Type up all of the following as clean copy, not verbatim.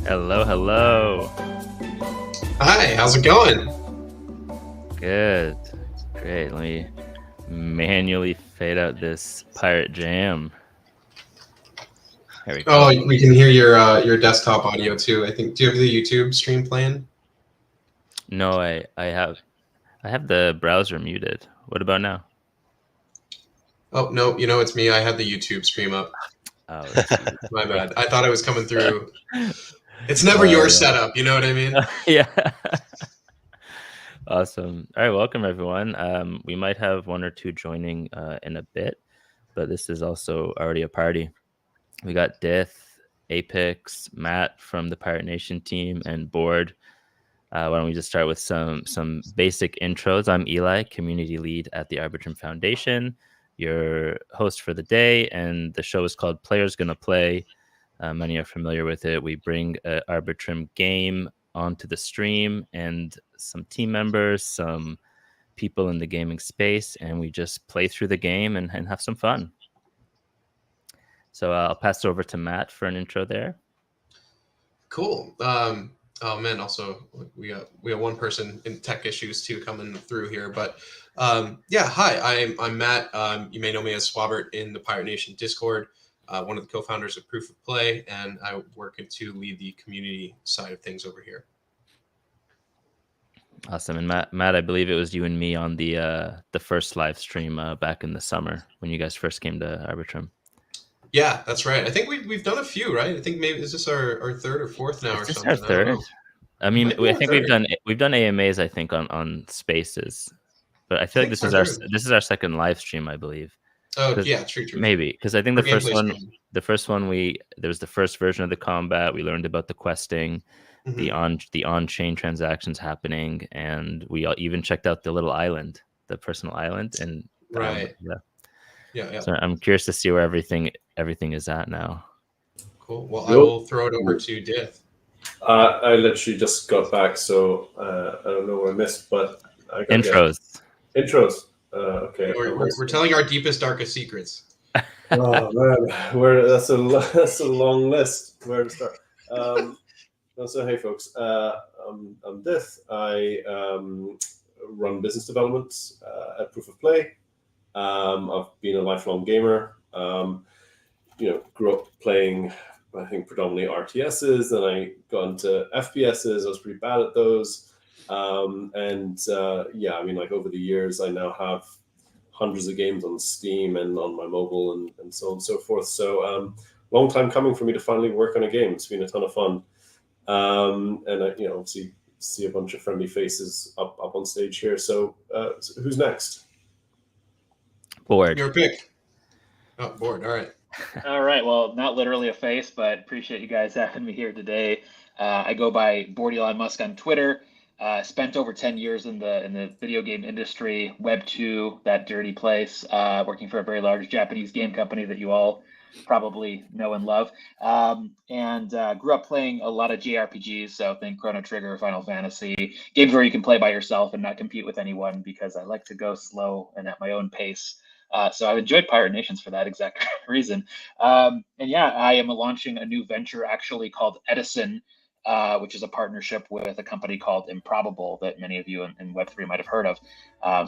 Hello, hello. Hi, how's it going? Good. Great. Let me manually fade out this pirate jam. There we go. Oh, we can hear your desktop audio too. I think. Do you have the YouTube stream playing? No, I have the browser muted. What about now? Oh no, it's me. I had the YouTube stream up. Oh, My bad. I thought it was coming through. It's never your setup. You know what I mean? Yeah. Awesome. All right, welcome everyone. We might have one or two joining in a bit, but this is also already a party. We got Dith, Apex, Matt from the Pirate Nation team, and Board. Why don't we just start with some basic intros? I'm Eli, community lead at the Arbitrum Foundation, your host for the day, and the show is called Players Gonna Play. Many are familiar with it. We bring an Arbitrum game onto the stream and some team members, some people in the gaming space, and we just play through the game and have some fun. So I'll pass it over to Matt for an intro there. Cool. Oh man, also we got one person in tech issues too coming through here, but yeah, hi, I'm Matt. You may know me as Swabbert in the Pirate Nation Discord, one of the co-founders of Proof of Play, and I work to lead the community side of things over here. Awesome. And Matt, I believe it was you and me on the first live stream back in the summer when you guys first came to Arbitrum. Yeah, that's right. I think we've done a few, right? I think maybe is this our third or fourth now or something? Our third. I mean, I think we've done AMAs. I think on Spaces, but I feel like this is our second live stream, I believe. Oh yeah, true. Maybe because I think the first one there was the first version of the combat. We learned about the questing, the on-chain transactions happening, and we even checked out the little island, the personal island, and right. Yeah. So I'm curious to see where everything is at now. Cool. Well, I will throw it over to Dith. I literally just got back, so I don't know what I missed, but I got intros. Okay. We're telling our deepest, darkest secrets. Oh man, that's a long list. Where to start? So hey folks, I'm Dith. I run business development at Proof of Play. I've been a lifelong gamer. Grew up playing, I think, predominantly RTSs. Then I got into FPSs. I was pretty bad at those. Over the years, I now have hundreds of games on Steam and on my mobile and so on and so forth. So long time coming for me to finally work on a game. It's been a ton of fun. And I, obviously see a bunch of friendly faces up on stage here. So who's next? Board. Your pick. Oh, Board. All right. All right. Well, not literally a face, but appreciate you guys having me here today. I go by Board Elon Musk on Twitter. Spent over 10 years in the video game industry, Web 2, that dirty place, working for a very large Japanese game company that you all probably know and love. And grew up playing a lot of JRPGs, so think Chrono Trigger, Final Fantasy, games where you can play by yourself and not compete with anyone because I like to go slow and at my own pace. So I've enjoyed Pirate Nations for that exact reason. And yeah, I am launching a new venture actually called Edison, which is a partnership with a company called Improbable that many of you in Web3 might have heard of.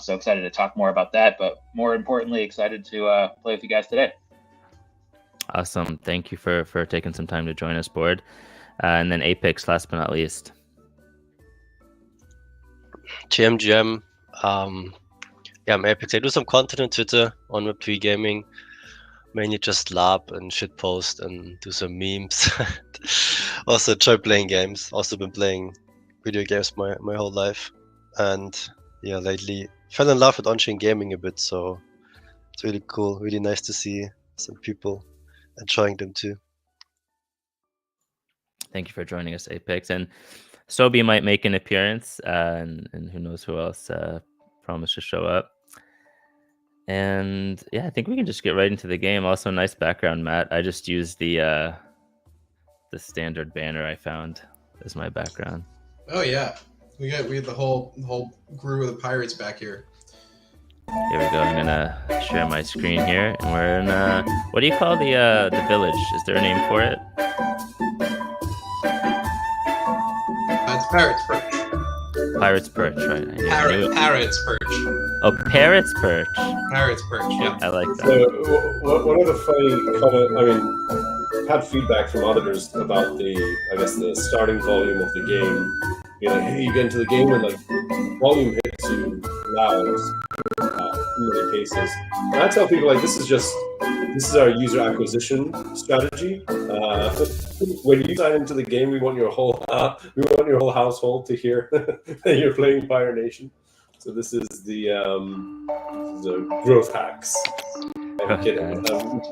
So excited to talk more about that, but more importantly, excited to play with you guys today. Awesome. Thank you for taking some time to join us, Board. And then Apex, last but not least. GM. Yeah, I'm Apex. I do some content on Twitter on Web3 Gaming. Mainly just lab and shitpost and do some memes. Also enjoy playing games. Also been playing video games my whole life. And yeah, lately fell in love with on-chain gaming a bit, so it's really cool. Really nice to see some people enjoying them too. Thank you for joining us, Apex. And Sobi might make an appearance, and who knows who else promised to show up. And yeah, I think we can just get right into the game. Also, nice background, Matt. I just used the standard banner I found as my background. Oh yeah, we had the whole crew of the pirates back here. Here we go. I'm gonna share my screen here, and we're in what do you call the village? Is there a name for it? It's Pirates Perch. Pirate's Perch, right? Parrots Perch. Oh, Parrot's Perch. Parrots Perch. Yeah. I like that. So one of the funny comment, I mean, I've had feedback from others about the starting volume of the game. You're like, hey, you get into the game and like volume hits you loud in many cases. And I tell people like this is our user acquisition strategy. When you sign into the game, we want your whole household to hear that you're playing Pirate Nation. So this is the growth hacks. I'm kidding.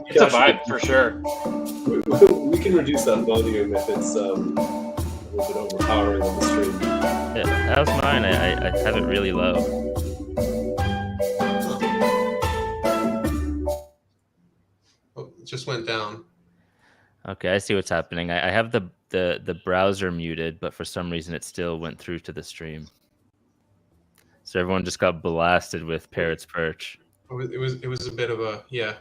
It's a vibe for sure. We can reduce that volume if it's a little bit overpowering on the stream. Yeah, that was mine. I have it really low. Oh, it just went down. Okay, I see what's happening. I have the browser muted, but for some reason it still went through to the stream. So everyone just got blasted with Parrot's Perch. It was a bit of a yeah.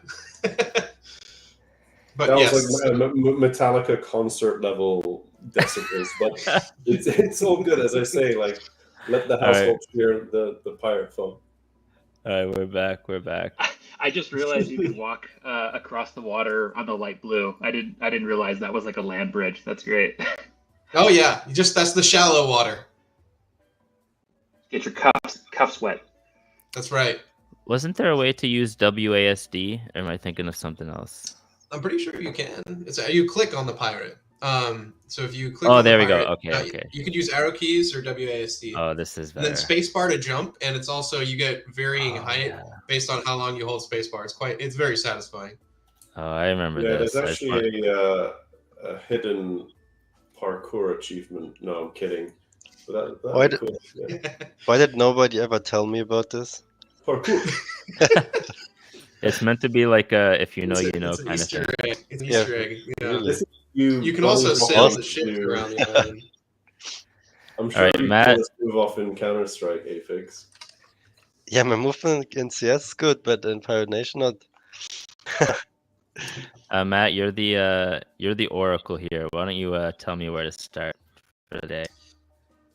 But that yes, was like Metallica concert level decibels, but it's all good, as I say. Like, let the household hear the pirate phone. All right, we're back. I just realized you could walk across the water on the light blue. I didn't realize that was like a land bridge. That's great. Oh yeah, that's the shallow water. Get your cuffs wet. That's right. Wasn't there a way to use WASD? Or am I thinking of something else? I'm pretty sure you can. You click on the pirate. So if you click. Oh, on there the we go. pirate, Okay. You could use arrow keys or WASD. Oh, this is better. And then spacebar to jump, and it's also you get varying height based on how long you hold spacebar. It's very satisfying. Oh, I remember this. this. There's actually a hidden parkour achievement. No, I'm kidding. But cool. Yeah. Why did nobody ever tell me about this? Parkour. It's meant to be like if you know, you know kind of thing. It's an Easter egg. Yeah. Really? You can also sail the ship around the island. I'm sure you Matt. Move off in Counter-Strike, Apex. Yeah, my movement in CS is good, but in Pirate Nation not. Matt, you're the oracle here. Why don't you tell me where to start for the day?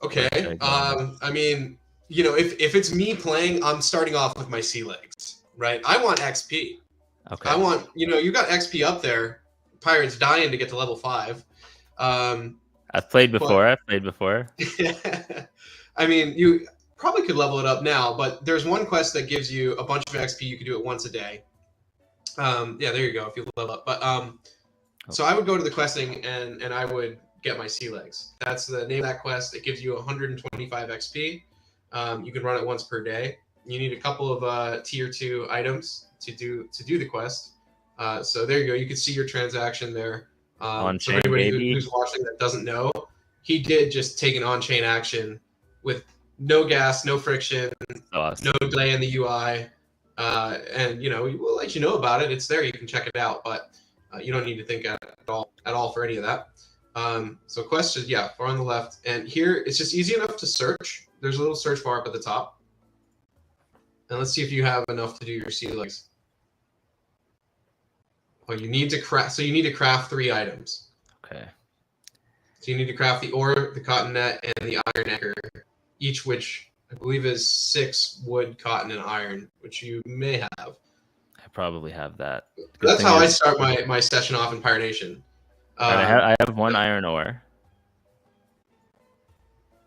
Okay. I mean, if it's me playing, I'm starting off with my sea legs, right? I want XP. Okay. I want, you got XP up there. Pirates dying to get to level 5. I've played before. I mean, you probably could level it up now, but there's one quest that gives you a bunch of XP. You can do it once a day. Yeah, there you go. If you level up, but so I would go to the questing and I would get my sea legs. That's the name of that quest. It gives you 125 XP. You can run it once per day. You need a couple of tier 2 items to do the quest. So there you go. You can see your transaction there. On-chain, so anybody who's watching that doesn't know, he did just take an on-chain action with no gas, no friction, Awesome. no delay in the UI, and we'll let you know about it. It's there. You can check it out, but you don't need to think at all for any of that. So questions, yeah, far on the left, and here it's just easy enough to search. There's a little search bar up at the top, and let's see if you have enough to do your sea legs. Oh, you need to craft. So you need to craft 3 items. Okay. So you need to craft the oar, the cotton net, and the iron anchor, each which I believe is 6 wood, cotton, and iron, which you may have. I probably have that. That's how I start my session off in Pirate Nation. I have 1 iron ore.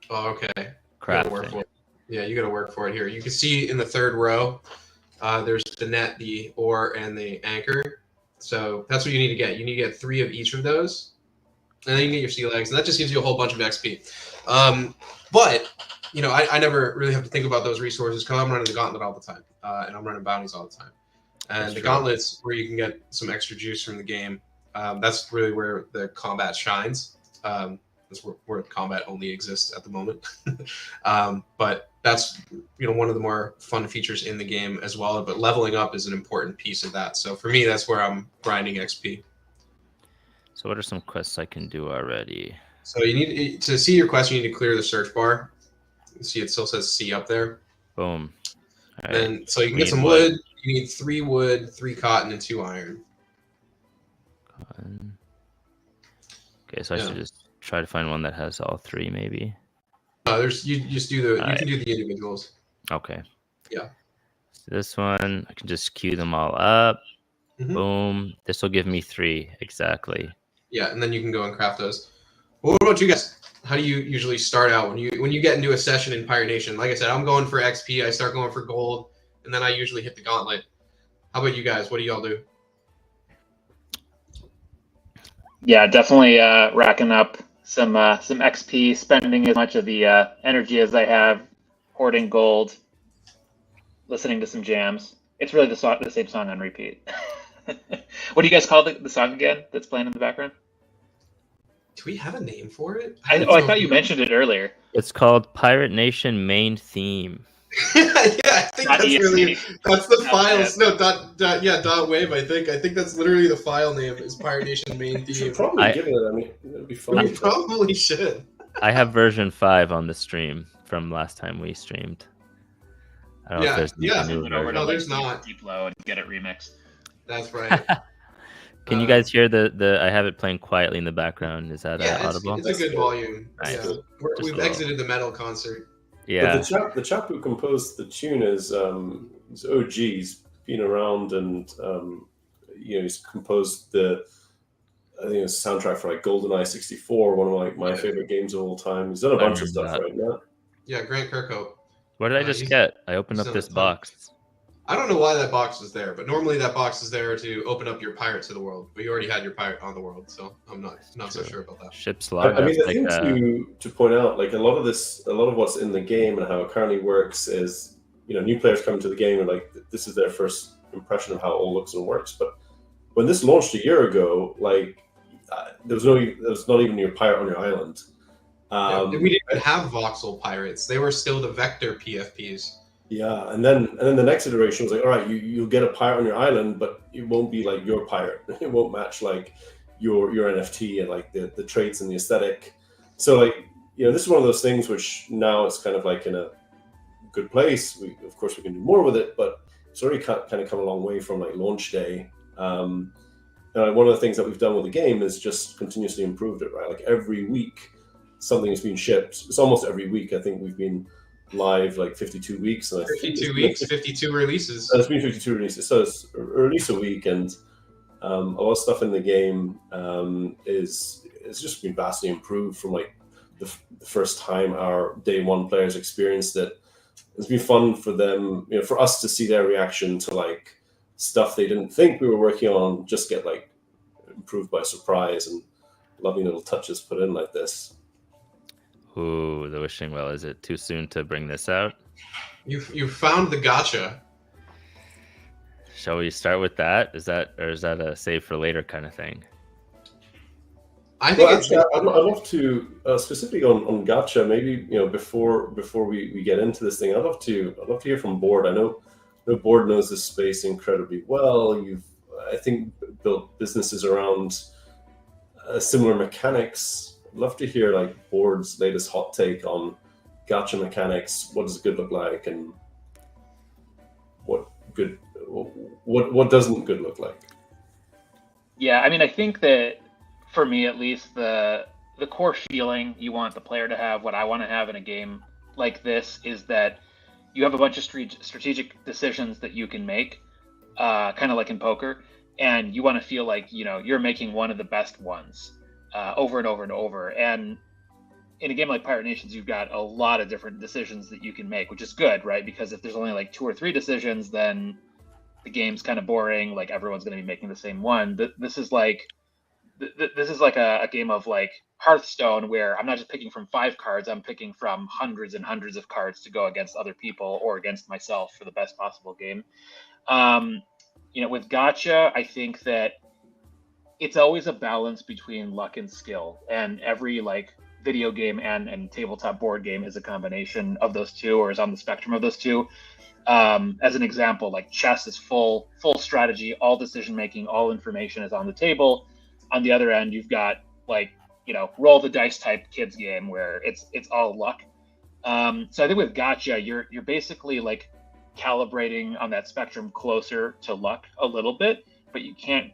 Oh, okay. You Crafting. gotta work for it. Yeah, you got to work for it here. You can see in the 3rd row, there's the net, the oar, and the anchor. So that's what you need to get. You need to get 3 of each of those, and then you get your sea legs, and that just gives you a whole bunch of XP. But I never really have to think about those resources because I'm running the gauntlet all the time, and I'm running bounties all the time. And That's the true. gauntlet's where you can get some extra juice from the game. That's really where the combat shines. That's where combat only exists at the moment. But that's one of the more fun features in the game as well. But leveling up is an important piece of that. So for me, that's where I'm grinding XP. So what are some quests I can do already? So you need to see your quest. You need to clear the search bar. You see, it still says C up there. Boom. All right. And so you can get Need some wood. wood. You need 3 wood, 3 cotton, and 2 iron. Okay, so I Yeah. should just try to find one that has all 3, maybe. You just do you Alright. can do the individuals. Okay. Yeah. So this one, I can just queue them all up. Mhm. Boom. This will give me 3 exactly. Yeah, and then you can go and craft those. Well, what about you guys? How do you usually start out when you get into a session in Pirate Nation? Like I said, I'm going for XP. I start going for gold, and then I usually hit the gauntlet. How about you guys? What do y'all do? Yeah, definitely racking up some XP, spending as much of the energy as I have, hoarding gold, listening to some jams. It's really the same song on repeat. What do you guys call the song again that's playing in the background? Do we have a name for it? I thought you mentioned it earlier. It's called Pirate Nation Main Theme. Yeah, I think Not that's ESC. really that's the Not files. bad. No, .wave. I think that's literally the file name. Is Pirate Nation main You should theme. probably give it. I mean, it'd be fun. You probably should. I have version 5 on the stream from last time we streamed. I don't know if there's Yeah. a new Send it over version. to No, there's not. Deep Low and get it remixed. That's right. Can you guys hear the? I have it playing quietly in the background. Is that Yeah, audible? it's a good volume. Nice. Yeah. Just We've a little. exited the metal concert. Yeah. But the chap who composed the tune is OG. He's been around, and he's composed I think it's a soundtrack for like GoldenEye 64, one of my favorite games of all time. He's done a I bunch of remember stuff that. right now. Yeah, Grant Kirkhope. What did I just he's- get? I opened he's up on this the top. box. I don't know why that box is there, but normally that box is there to open up your pirate to the world. But you already had your pirate on the world, so I'm not so sure about that. Ship's I log. mean, the That's like, thing to point out, like a lot of what's in the game and how it currently works is, new players come to the game and like this is their first impression of how it all looks and works. But when this launched a year ago, like there was not even your pirate on your island. We didn't even have voxel pirates; they were still the vector PFPs. Yeah, and then the next iteration was like, all right, you'll get a pirate on your island, but it won't be like your pirate. It won't match like your NFT and like the traits and the aesthetic. So like this is one of those things which now it's kind of like in a good place. Of course we can do more with it, but it's already kind of come a long way from like launch day. And one of the things that we've done with the game is just continuously improved it. Right, like every week something has been shipped. It's almost every week. I think we've been live like 52 weeks. And 52 weeks, 52 releases. It's been 52 releases, so it's a release a week, and a lot of stuff in the game it's just been vastly improved from like the first time our day one players experienced it. It's been fun for them, for us to see their reaction to like stuff they didn't think we were working on just get like improved by surprise, and lovely little touches put in like this. ooh, the wishing well. Is it too soon to bring this out? You found the gacha. Shall we start with that? Is that a save for later kind of thing? I think Well, it's actually, I'd love to specifically on Gacha. Maybe before we get into this thing, I'd love to hear from Board. I know Board knows this space incredibly well. You've, I think, built businesses around similar mechanics. I'd love to hear like Board's latest hot take on Gacha mechanics. What does good look like, and what doesn't good look like? Yeah, I mean, I think that for me at least, the core feeling you want the player to have, what I want to have in a game like this, is that you have a bunch of strategic decisions that you can make, kind of like in poker, and you want to feel like you're making one of the best ones over and over and over. And in a game like Pirate Nations, you've got a lot of different decisions that you can make, which is good, right? Because if there's only like 2 or 3 decisions, then the game's kind of boring. Like everyone's going to be making the same one. This is like a game of like Hearthstone, where I'm not just picking from 5 cards, I'm picking from hundreds and hundreds of cards to go against other people or against myself for the best possible game. With Gacha, I think that it's always a balance between luck and skill, and every like video game and tabletop board game is a combination of those two, or is on the spectrum of those two. As an example, like chess is full strategy, all decision making, all information is on the table. On the other end, you've got like roll the dice type kids game where it's all luck. So I think with Gacha, you're basically like calibrating on that spectrum closer to luck a little bit, but you can't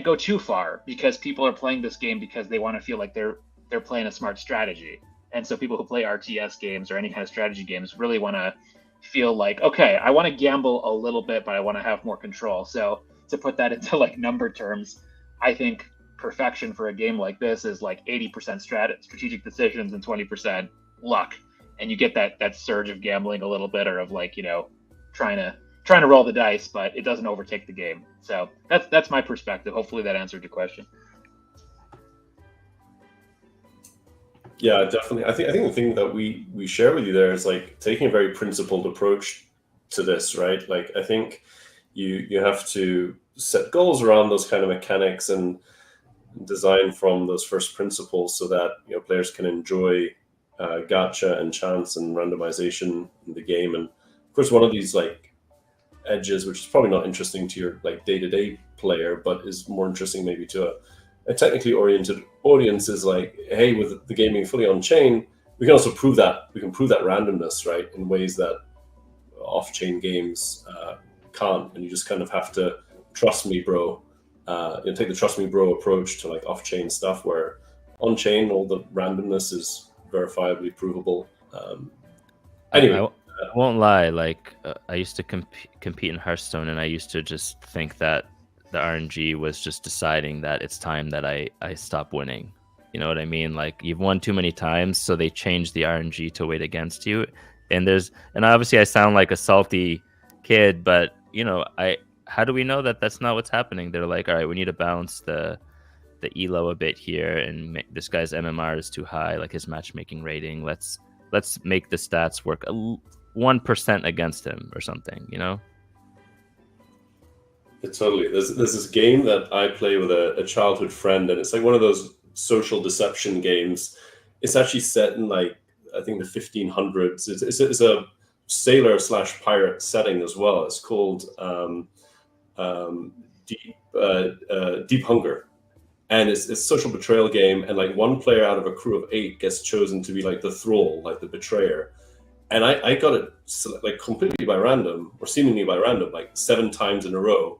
go too far, because people are playing this game because they want to feel like they're playing a smart strategy. And so people who play RTS games or any kind of strategy games really want to feel like, okay, I want to gamble a little bit, but I want to have more control. So to put that into like number terms, I think perfection for a game like this is like 80% strategic decisions and 20% luck, and you get that surge of gambling a little bit, or of like trying to roll the dice, but it doesn't overtake the game. So that's my perspective. Hopefully that answered your question. Yeah, definitely. I think the thing that we share with you there is like taking a very principled approach to this, right? Like I think you have to set goals around those kind of mechanics and design from those first principles, so that players can enjoy gacha and chance and randomization in the game. And of course, one of these like edges, which is probably not interesting to your like day-to-day player, but is more interesting maybe to a technically oriented audience, is like, hey, with the game being fully on chain, we can also prove that randomness, right, in ways that off-chain games can't. And you just kind of have to trust me, bro. Take the trust me, bro approach to like off-chain stuff, where on chain all the randomness is verifiably provable. Anyway, I won't lie. Like I used to compete in Hearthstone, and I used to just think that the RNG was just deciding that it's time that I stop winning. You know what I mean? Like you've won too many times, so they changed the RNG to weight against you. And obviously I sound like a salty kid, but how do we know that that's not what's happening? They're like, all right, we need to balance the elo a bit here, and this guy's MMR is too high, like his matchmaking rating. Let's make the stats work 1% against him or something, Totally. There's this game that I play with a childhood friend, and it's like one of those social deception games. It's actually set in like, I think, the 1500s. It's a sailor / pirate setting as well. It's called Deep Hunger, and it's a social betrayal game. And like one player out of a crew of 8 gets chosen to be like the thrall, like the betrayer. And I got it like completely by random, or seemingly by random, like 7 times in a row.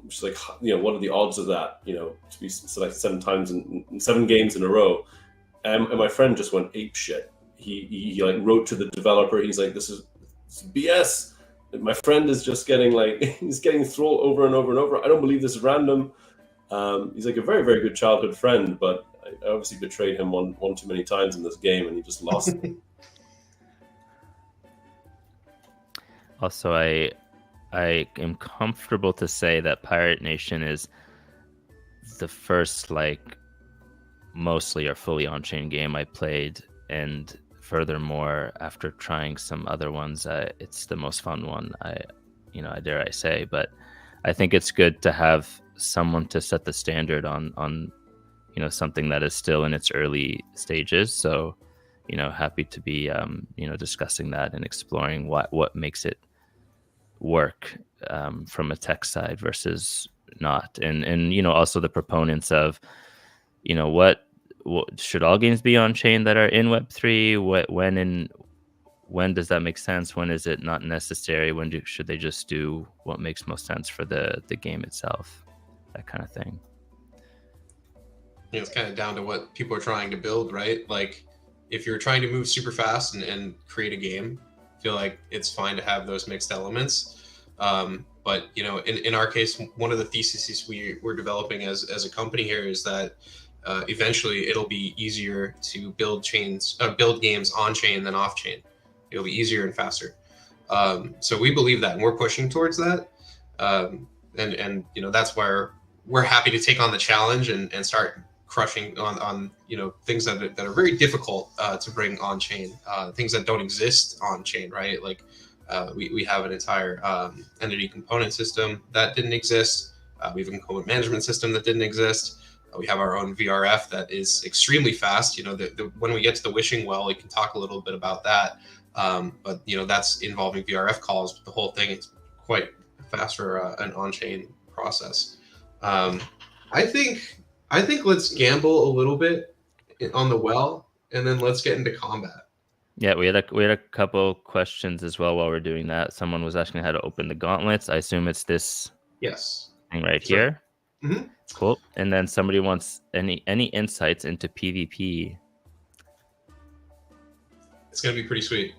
Which is like, what are the odds of that? To be selected 7 times in 7 games in a row. And my friend just went ape shit. He like wrote to the developer. He's like, this is BS. My friend is just getting like, he's getting thrall over and over and over. I don't believe this is random. He's like a very, very good childhood friend, but I obviously betrayed him one too many times in this game, and he just lost. Also, I am comfortable to say that Pirate Nation is the first like mostly or fully on-chain game I played, and furthermore, after trying some other ones, it's the most fun one. I dare I say, but I think it's good to have someone to set the standard on something that is still in its early stages. So, happy to be, discussing that and exploring what makes it work from a tech side versus not. And also the proponents of, what should all games be on chain that are in Web3? When does that make sense? When is it not necessary? Should they just do what makes most sense for the game itself? That kind of thing. It's kind of down to what people are trying to build, right? Like, if you're trying to move super fast and create a game, I feel like it's fine to have those mixed elements. But in our case, one of the theses we're developing as a company here is that eventually it'll be easier to build games on chain than off chain. It'll be easier and faster. So we believe that, and we're pushing towards that. And that's where we're happy to take on the challenge and start crushing on things that are very difficult to bring on chain, things that don't exist on chain, right? Like we have an entire entity component system that didn't exist. We have a component management system that didn't exist. We have our own VRF that is extremely fast. When we get to the wishing well, we can talk a little bit about that. But that's involving VRF calls. But the whole thing is quite fast for an on-chain process. I think let's gamble a little bit on the well, and then let's get into combat. Yeah, we had a couple questions as well while we're doing that. Someone was asking how to open the gauntlets. I assume it's this thing right here. Mm-hmm. Cool. And then somebody wants any insights into PvP. It's gonna be pretty sweet.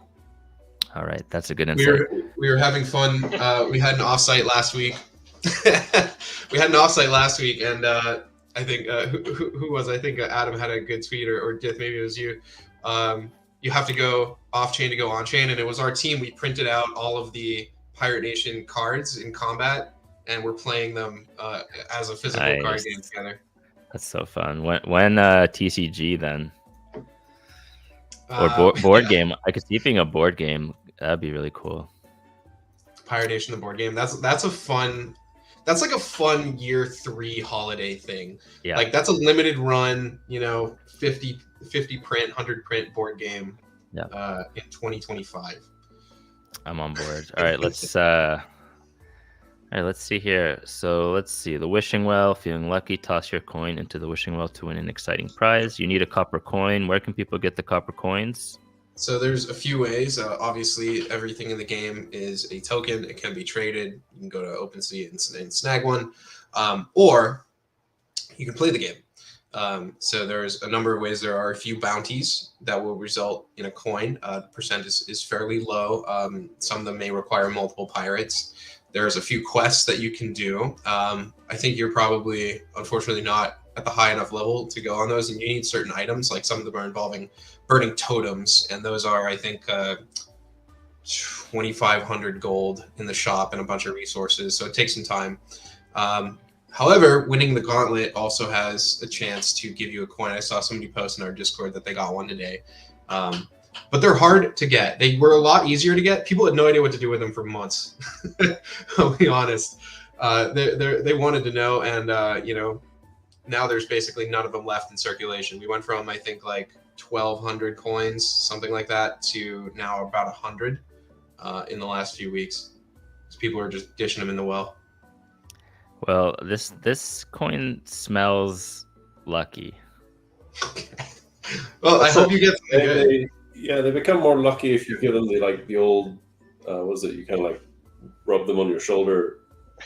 All right, that's a good insight. We were having fun. We had an offsite last week. And I think who was? I think Adam had a good tweet, or Dith, maybe it was you. You have to go off chain to go on chain, and it was our team. We printed out all of the Pirate Nation cards in combat, and we're playing them as a physical card game together. That's so fun. When TCG then, or board game? I could see being a board game. That'd be really cool. Pirate Nation, the board game. That's a fun. That's like a fun year 3 holiday thing. Yeah. Like that's a limited run, 50 print, 100 print board game. Yeah. In 2025. I'm on board. All right, let's see here. So let's see. The wishing well. Feeling lucky, toss your coin into the wishing well to win an exciting prize. You need a copper coin. Where can people get the copper coins? So there's a few ways. Obviously, everything in the game is a token. It can be traded. You can go to OpenSea and snag one, or you can play the game. So there's a number of ways. There are a few bounties that will result in a coin. The percent is fairly low. Some of them may require multiple pirates. There's a few quests that you can do. I think you're probably, unfortunately, not at the high enough level to go on those, and you need certain items. Like some of them are involving burning totems, and those are, I think, 2,500 gold in the shop and a bunch of resources. So it takes some time. However, winning the gauntlet also has a chance to give you a coin. I saw somebody post in our Discord that they got one today. But they're hard to get. They were a lot easier to get. People had no idea what to do with them for months. I'll be honest. They wanted to know, and now there's basically none of them left in circulation. We went from, I think, like 1,200 coins, something like that, to now about 100 in the last few weeks. So people are just dishing them in the well. Well, this coin smells lucky. Well, I hope you get something good. They become more lucky if you give them the old, what was it? You kind of like rub them on your shoulder.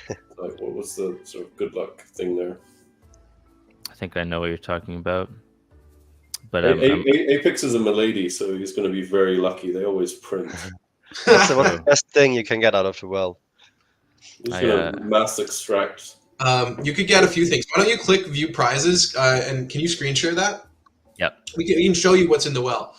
Like, what was the sort of good luck thing there? I think I know what you're talking about. But Apex is a milady, so he's going to be very lucky. They always print. What's the best thing you can get out of the well? He's going to mass extract. You could get a few things. Why don't you click view prizes, and can you screen share that? Yep. We can show you what's in the well.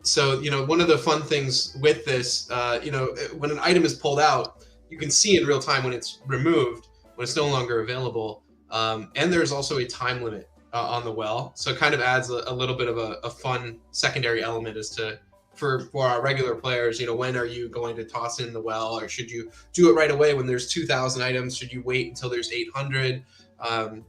So, one of the fun things with this, when an item is pulled out, you can see in real time when it's removed, when it's no longer available. And there's also a time limit on the well. So it kind of adds a little bit of a fun secondary element as to, for our regular players, when are you going to toss in the well, or should you do it right away when there's 2,000 items? Should you wait until there's 800?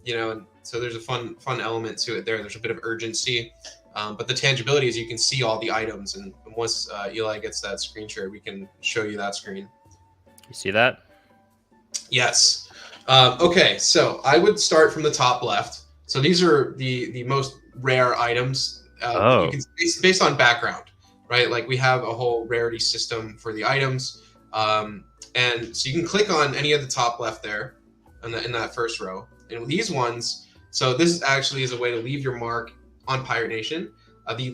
You know, and so there's a fun element to it there. There's a bit of urgency, but the tangibility is you can see all the items, and once Eli gets that screen share, we can show you that screen. You see that? Yes. Okay, so I would start from the top left. So these are the most rare items. You can based on background, right? Like we have a whole rarity system for the items, and so you can click on any of the top left there, in that first row. And these ones, so this actually is a way to leave your mark on Pirate Nation.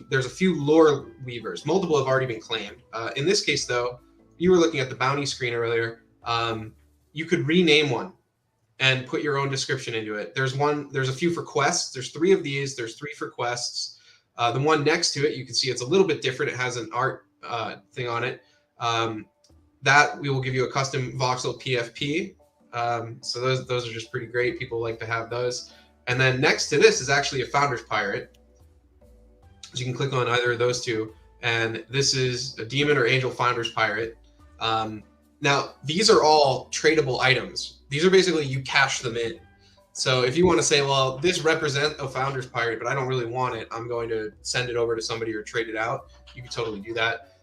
There's a few lore weavers. Multiple have already been claimed. In this case, though, you were looking at the bounty screen earlier. You could rename one and put your own description into it. There's a few for quests. There's 3 of these. There's 3 for quests. The one next to it, you can see it's a little bit different. It has an art thing on it. That we will give you a custom voxel PFP. So those are just pretty great. People like to have those. And then next to this is actually a Founder's Pirate. So you can click on either of those two. And this is a Demon or Angel Founder's Pirate. Now, these are all tradable items. These are basically, you cash them in. So if you want to say, well, this represents a Founder's Pirate, but I don't really want it, I'm going to send it over to somebody or trade it out, you can totally do that.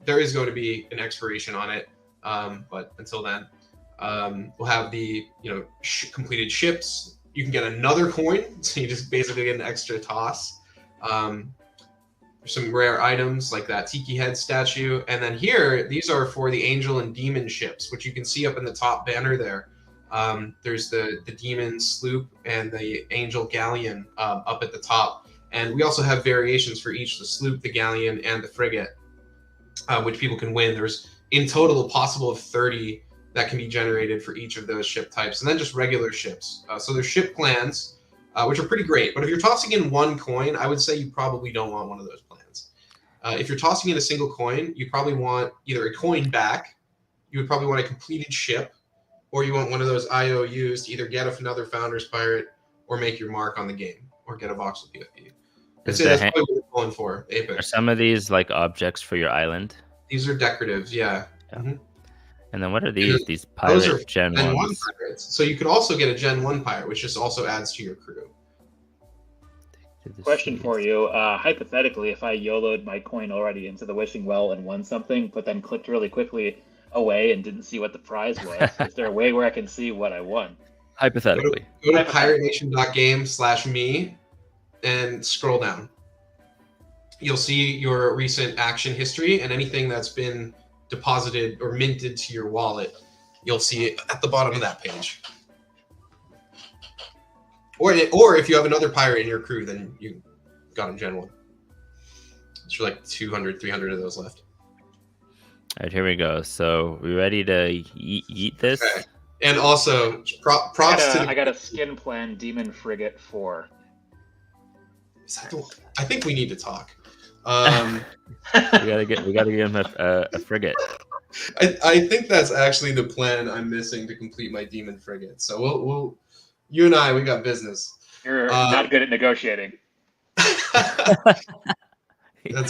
There is going to be an expiration on it, but until then, we'll have the completed ships. You can get another coin, so you just basically get an extra toss. Some rare items like that Tiki Head statue. And then here, these are for the Angel and Demon ships, which you can see up in the top banner there. There's the Demon sloop and the Angel galleon up at the top. And we also have variations for each, the sloop, the galleon, and the frigate, which people can win. There's in total a possible of 30 that can be generated for each of those ship types, and then just regular ships. So there's ship plans, which are pretty great. But if you're tossing in one coin, I would say you probably don't want one of those plans. If you're tossing in a single coin, you probably want either a coin back, you would probably want a completed ship, or you want one of those IOUs to either get another Founder's Pirate or make your mark on the game, or get a voxel PFP. That's probably what you're going for, Apex. Are some of these like objects for your island? These are decoratives, yeah. Mm-hmm. And then what are these? These pirate Gen 1 pirates. So you could also get a Gen 1 pirate, which just also adds to your crew. Question for you. Hypothetically, if I YOLO'd my coin already into the wishing well and won something, but then clicked really quickly away and didn't see what the prize was, is there a way where I can see what I won? Hypothetically. Go to piratenation.game/me and scroll down. You'll see your recent action history, and anything that's been deposited or minted to your wallet, you'll see it at the bottom of that page. Or if you have another pirate in your crew, then you got a Gen 1. There's like 200, 300 of those left. All right, here we go. So we ready to eat this? Okay. And also, props to... I got a skin plan Demon Frigate 4. I think we need to talk. we gotta give him a frigate. I think that's actually the plan I'm missing to complete my Demon Frigate. So we'll you and I, we got business. You're not good at negotiating. That's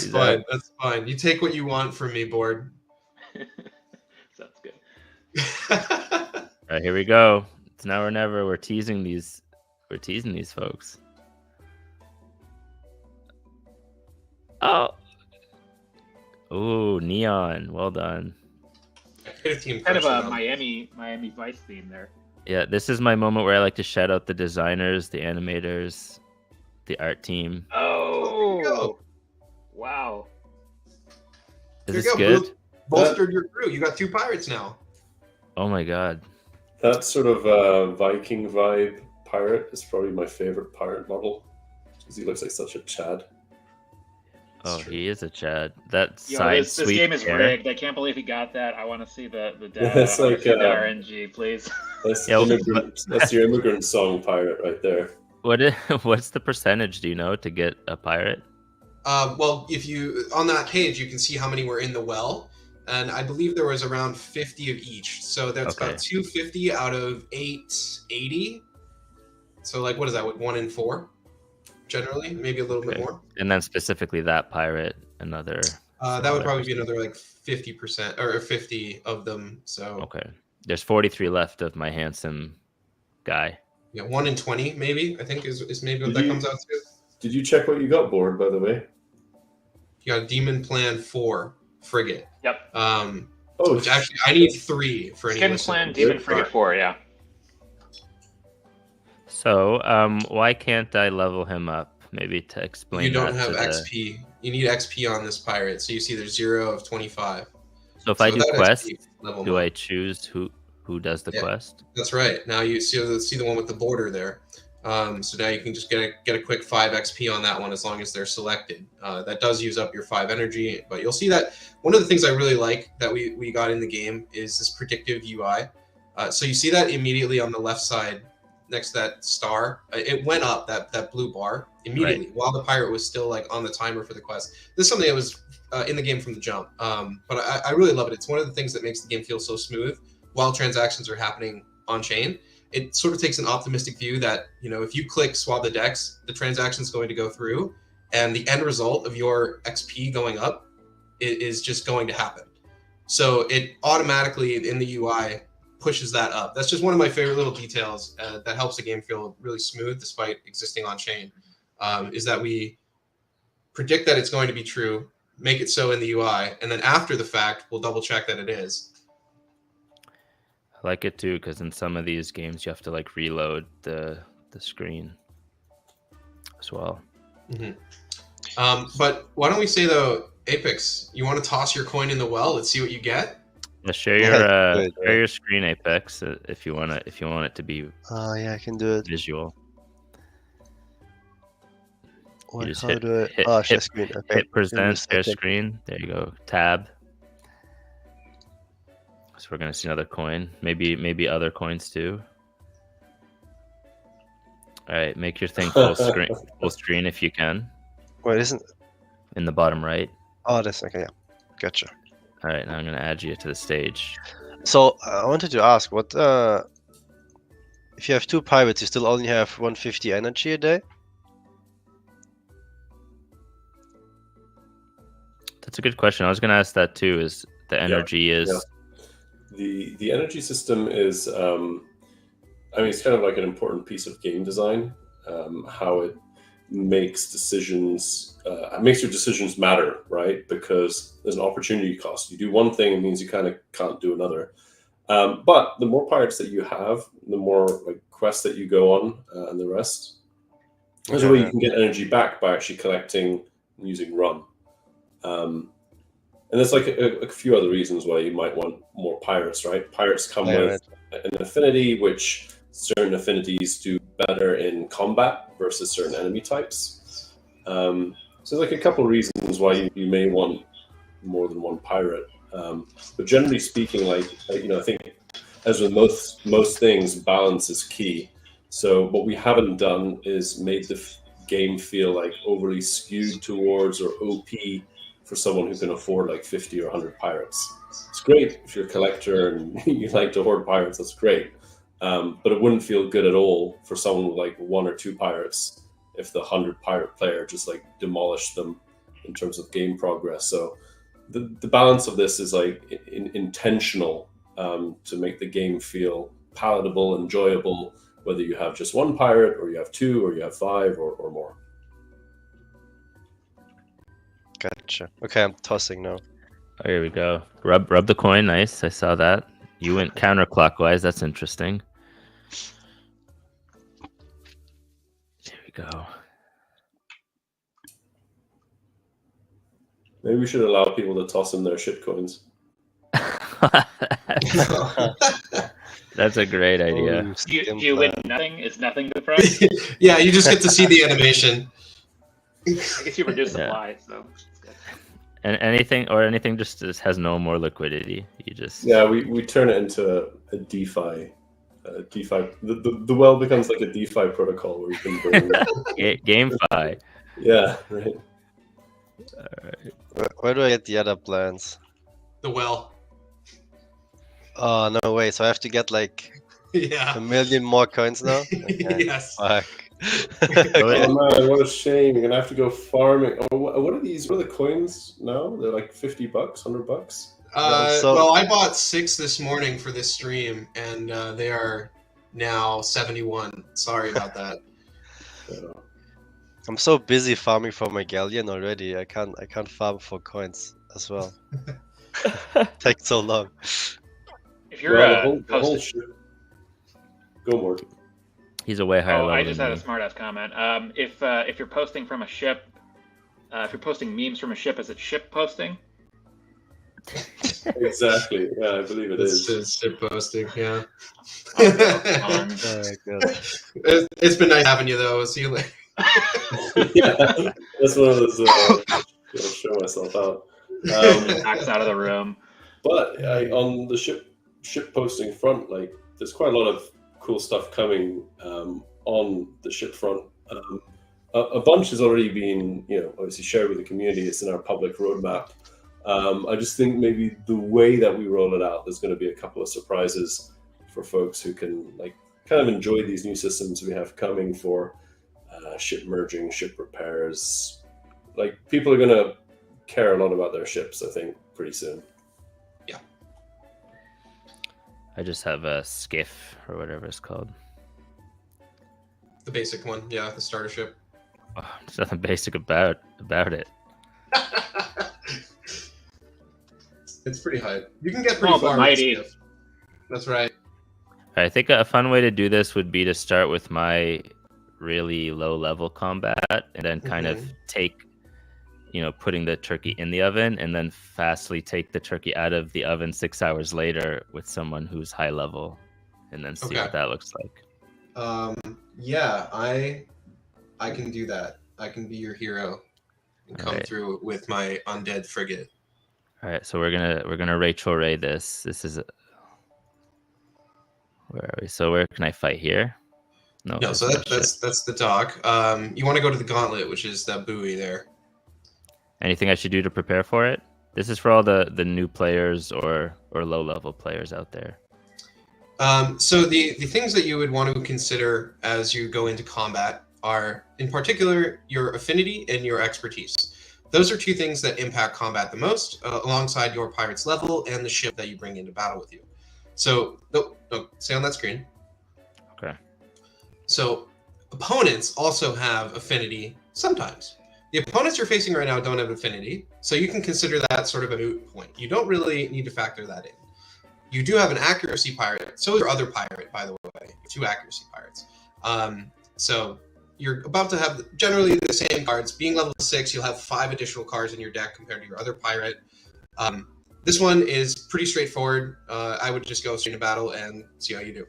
fine. That's fine. You take what you want from me, board. Sounds good. All right, here we go. It's now or never. We're teasing these folks. Oh. Ooh, neon. Well done. Kind of a Miami Vice theme there. Yeah, this is my moment where I like to shout out the designers, the animators, the art team. Oh, wow. Is this good? Bolstered your crew. You got 2 pirates now. Oh my god. That sort of Viking vibe pirate is probably my favorite pirate model, because he looks like such a Chad. Oh, he is a Chad. That this game is rigged. I can't believe he got that. I want to see the data. It's like the RNG, please. That's your immigrant song pirate right there. What's the percentage? Do you know to get a pirate? Well, if you on that page, you can see how many were in the well, and I believe there was around 50 of each. So that's about 250 out of 880. So like, what is that? Like 1 in 4, generally, maybe a little bit more. And then specifically that pirate, another. That would probably be another like 50% or 50 of them. So okay, there's 43 left of my handsome guy. Yeah, 1 in 20 maybe. I think is maybe what that comes out to. Did you check what you got, board? By the way. You got Demon Plan 4 frigate. Yep. Which actually I need 3 for any Skin listeners. Clan Demon Frigate 4, yeah. So, why can't I level him up? Maybe to explain. You don't that have to XP. You need XP on this pirate. So you see there's 0 of 25. So if I do without quest, XP, level do them I up. choose who does the quest? That's right. Now you see the one with the border there. So now you can just get a quick 5 XP on that one as long as they're selected. That does use up your 5 energy, but you'll see that one of the things I really like that we got in the game is this predictive UI. So you see that immediately on the left side next to that star. It went up, that blue bar, immediately while the pirate was still like on the timer for the quest. This is something that was in the game from the jump. But I really love it. It's one of the things that makes the game feel so smooth while transactions are happening on chain. It sort of takes an optimistic view that, if you click swap the decks, the transaction is going to go through, and the end result of your XP going up is just going to happen. So it automatically in the UI pushes that up. That's just one of my favorite little details that helps the game feel really smooth despite existing on chain, is that we predict that it's going to be true, make it so in the UI, and then after the fact, we'll double check that it is. I like it too, because in some of these games you have to like reload the screen as well. Mm-hmm. But why don't we say though, Apex, you want to toss your coin in the well? Let's see what you get. Yeah, share your screen, Apex, if you want it to be. Oh yeah, I can do it. Visual. What, just how hit, do I? hit, Oh, hit, share screen. Okay. hit present share screen. There you go. Tab. So we're gonna see another coin. Maybe other coins too. All right, make your thing full screen if you can. Wait, isn't in the bottom right? Oh, that's okay. Yeah, gotcha. All right, now I'm gonna add you to the stage. So I wanted to ask, what if you have 2 pirates, you still only have 150 energy a day? That's a good question. I was gonna ask that too. Is the energy The energy system is, it's kind of like an important piece of game design. How it makes decisions, makes your decisions matter, right? Because there's an opportunity cost. You do one thing, it means you kind of can't do another. But the more pirates that you have, the more like quests that you go on, and the rest. There's a way you can get energy back by actually collecting and using run. And there's like a few other reasons why you might want more pirates, right? Pirates come with an affinity, which certain affinities do better in combat versus certain enemy types. So there's like a couple of reasons why you may want more than one pirate. But generally speaking, I think as with most things, balance is key. So what we haven't done is made the game feel like overly skewed towards or OP for someone who can afford like 50 or 100 pirates. It's great if you're a collector and you like to hoard pirates, that's great. But it wouldn't feel good at all for someone with like 1 or 2 pirates if the 100 pirate player just like demolished them in terms of game progress. So the balance of this is like intentional to make the game feel palatable, enjoyable, whether you have just 1 pirate or you have 2 or you have 5 or more. Gotcha. Okay, I'm tossing now. Oh, here we go. Rub the coin. Nice. I saw that. You went counterclockwise. That's interesting. Here we go. Maybe we should allow people to toss in their shit coins. That's a great idea. You win nothing. It's nothing the price. Yeah, you just get to see the animation. I guess you reduce supply, so it's good. And anything just has no more liquidity. You just we turn it into a DeFi. DeFi. The well becomes like a DeFi protocol where you can bring GameFi. Yeah, right. All right. Where do I get the other plans? The well. Oh no way! So I have to get like Yeah. 1 million more coins now. Okay. Yes. Fuck. Oh man, what a shame! You're gonna have to go farming. Oh, what are these? What are the coins now? They're like $50, $100. Well, I bought 6 this morning for this stream, and they are now 71. Sorry about that. I'm so busy farming for my galleon already. I can't farm for coins as well. Takes so long. If you're Well, the whole posting, ship. Go more. He's a way higher level I just than had a me. smart-ass comment. If you're posting from a ship, if you're posting memes from a ship, is it ship posting? Exactly. Yeah, I believe it is. It's ship posting, yeah. Puns. It's been nice having you, though. See you later. Yeah, that's one of those. Show myself out. Knocks out of the room. But on the ship posting front, like there's quite a lot of cool stuff coming on the ship front. A bunch has already been, obviously shared with the community. It's in our public roadmap. I just think maybe the way that we roll it out, there's going to be a couple of surprises for folks who can kind of enjoy these new systems we have coming for ship merging, ship repairs. Like people are going to care a lot about their ships, I think, pretty soon. Yeah. I just have a skiff or whatever it's called. The basic one, yeah, the starter ship. Oh, there's nothing basic about it. It's pretty high. You can get pretty Small but far with mighty. skiff. That's right. I think a fun way to do this would be to start with my really low level combat and then kind of take, putting the turkey in the oven and then fastly take the turkey out of the oven 6 hours later with someone who's high level and then see what that looks like. Yeah, I can do that. I can be your hero and come through with my undead frigate. All right, so we're gonna Rachel Ray this. This is where are we? So where can I fight here? No, so that's the dock. You want to go to the gauntlet, which is that buoy there. Anything I should do to prepare for it? This is for all the new players or low level players out there. So the things that you would want to consider as you go into combat are, in particular, your affinity and your expertise. Those are two things that impact combat the most, alongside your pirate's level and the ship that you bring into battle with you. So, no, stay on that screen. Okay. So, opponents also have affinity sometimes. The opponents you're facing right now don't have affinity, so you can consider that sort of a moot point. You don't really need to factor that in. You do have an accuracy pirate. So is your other pirate, by the way. 2 accuracy pirates. So you're about to have generally the same cards. Being level 6, you'll have 5 additional cards in your deck compared to your other pirate. This one is pretty straightforward. I would just go straight into battle and see how you do.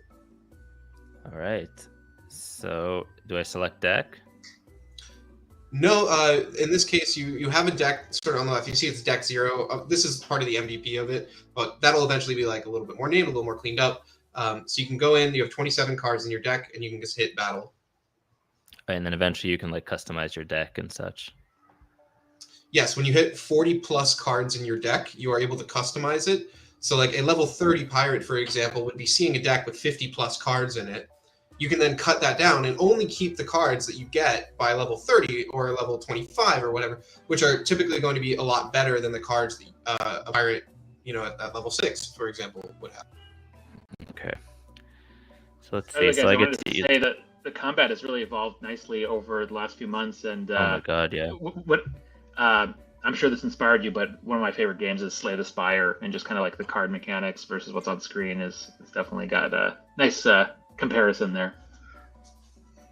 All right. So do I select deck? No, in this case, you have a deck sort of on the left. You see it's deck 0. This is part of the MVP of it, but that'll eventually be like a little bit more named, a little more cleaned up. So you can go in, you have 27 cards in your deck, and you can just hit battle. And then eventually you can customize your deck and such. Yes, when you hit 40 plus cards in your deck, you are able to customize it. So like a level 30 pirate, for example, would be seeing a deck with 50 plus cards in it. You can then cut that down and only keep the cards that you get by level 30 or level 25 or whatever, which are typically going to be a lot better than the cards that a pirate, at level 6, for example, would have. Okay. So let's see. So I get to say that the combat has really evolved nicely over the last few months, and oh my god, yeah. I'm sure this inspired you, but one of my favorite games is Slay the Spire, and just kind of like the card mechanics versus what's on screen is definitely got a nice comparison there.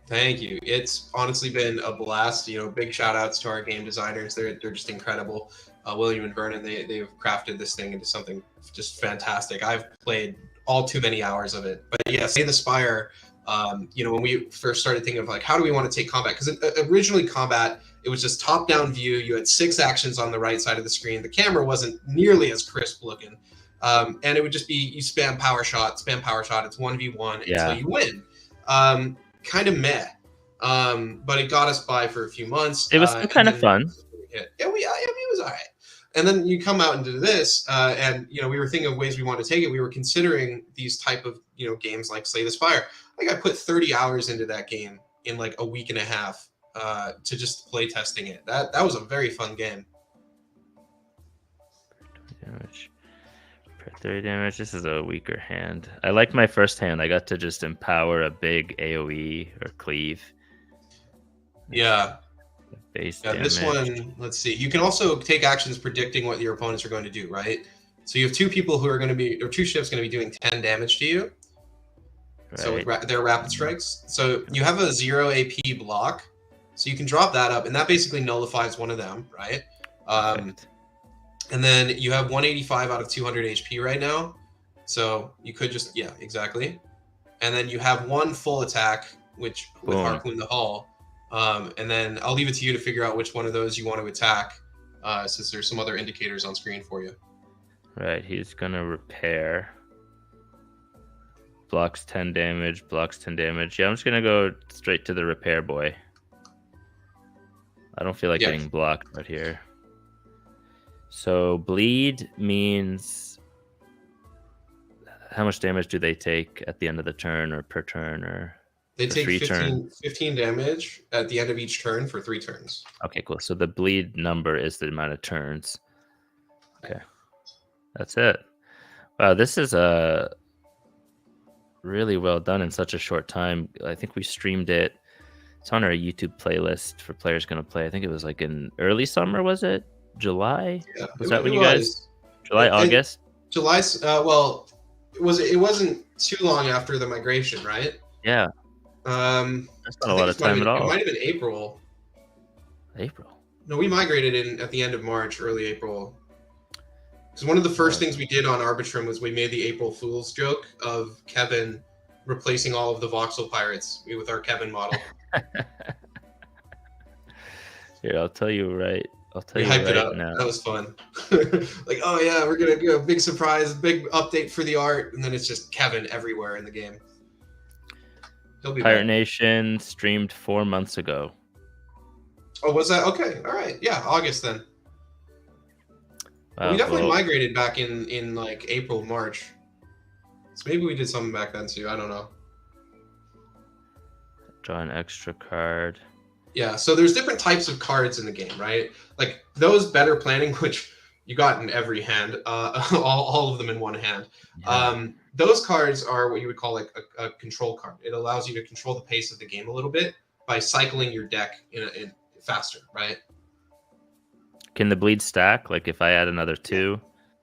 Thank you. It's honestly been a blast. Big shout outs to our game designers. They're just incredible. William and Vernon, they've crafted this thing into something just fantastic. I've played all too many hours of it. But yeah, Slay the Spire, when we first started thinking of how do we want to take combat? Because originally combat, it was just top-down view. You had 6 actions on the right side of the screen. The camera wasn't nearly as crisp looking. And it would just be you spam power shot. It's 1v1 until you win. Kind of meh. But it got us by for a few months. It was kind of fun. Yeah, it was all right. And then you come out and do this, and we were thinking of ways we want to take it. We were considering these type of games like Slay the Spire. I put 30 hours into that game in a week and a half to just play testing it. That was a very fun game. For 3 damage, this is a weaker hand. I like my first hand. I got to just empower a big AoE or cleave. Yeah. Base Yeah, damage. this one, let's see. You can also take actions predicting what your opponents are going to do, right? So you have two people who are going to be, or two ships going to be doing 10 damage to you. Right. So with their rapid strikes. So you have a 0 AP block. So you can drop that up, and that basically nullifies one of them, right? And then you have 185 out of 200 HP right now. So you could just, yeah, exactly. And then you have one full attack, which with Harpoon the Hull. And then I'll leave it to you to figure out which one of those you want to attack, since there's some other indicators on screen for you. Right, he's gonna repair. Blocks 10 damage, blocks 10 damage. Yeah, I'm just gonna go straight to the repair boy. I don't feel like getting blocked right here. So bleed means how much damage do they take at the end of the turn or per turn or they take 15 damage at the end of each turn for 3 turns. Okay, cool. So the bleed number is the amount of turns. Okay. That's it. Wow, this is really well done in such a short time. I think we streamed it. It's on our YouTube playlist for players gonna play. I think it was like in early summer, was it? July? Yeah, was that when you guys? July, August? July. Well, it wasn't too long after the migration, right? Yeah. That's not a lot of time at all. It might have been April. April. No, we migrated in at the end of March, early April. Because one of the first things we did on Arbitrum was we made the April Fool's joke of Kevin replacing all of the voxel pirates with our Kevin model. Here, I'll tell you right. I'll tell you hyped right it up. now. That was fun. Like, oh yeah, we're gonna do a big surprise, big update for the art, and then it's just Kevin everywhere in the game. He'll be Pirate back. Nation streamed 4 months ago. Oh, was that okay? All right, yeah, August then. We definitely migrated back in like April, March. So maybe we did something back then too. I don't know. Draw an extra card. Yeah, so there's different types of cards in the game, right? Like those better planning, which you got in every hand, all of them in one hand. Yeah. Those cards are what you would call like a control card. It allows you to control the pace of the game a little bit by cycling your deck in faster, right? Can the bleed stack? Like if I add another 2?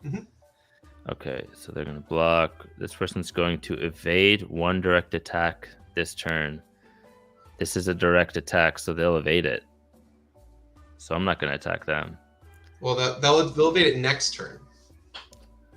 Mm-hmm. Okay, so they're going to block. This person's going to evade 1 direct attack this turn. This is a direct attack, so they'll evade it. So I'm not going to attack them. Well, they'll evade it next turn.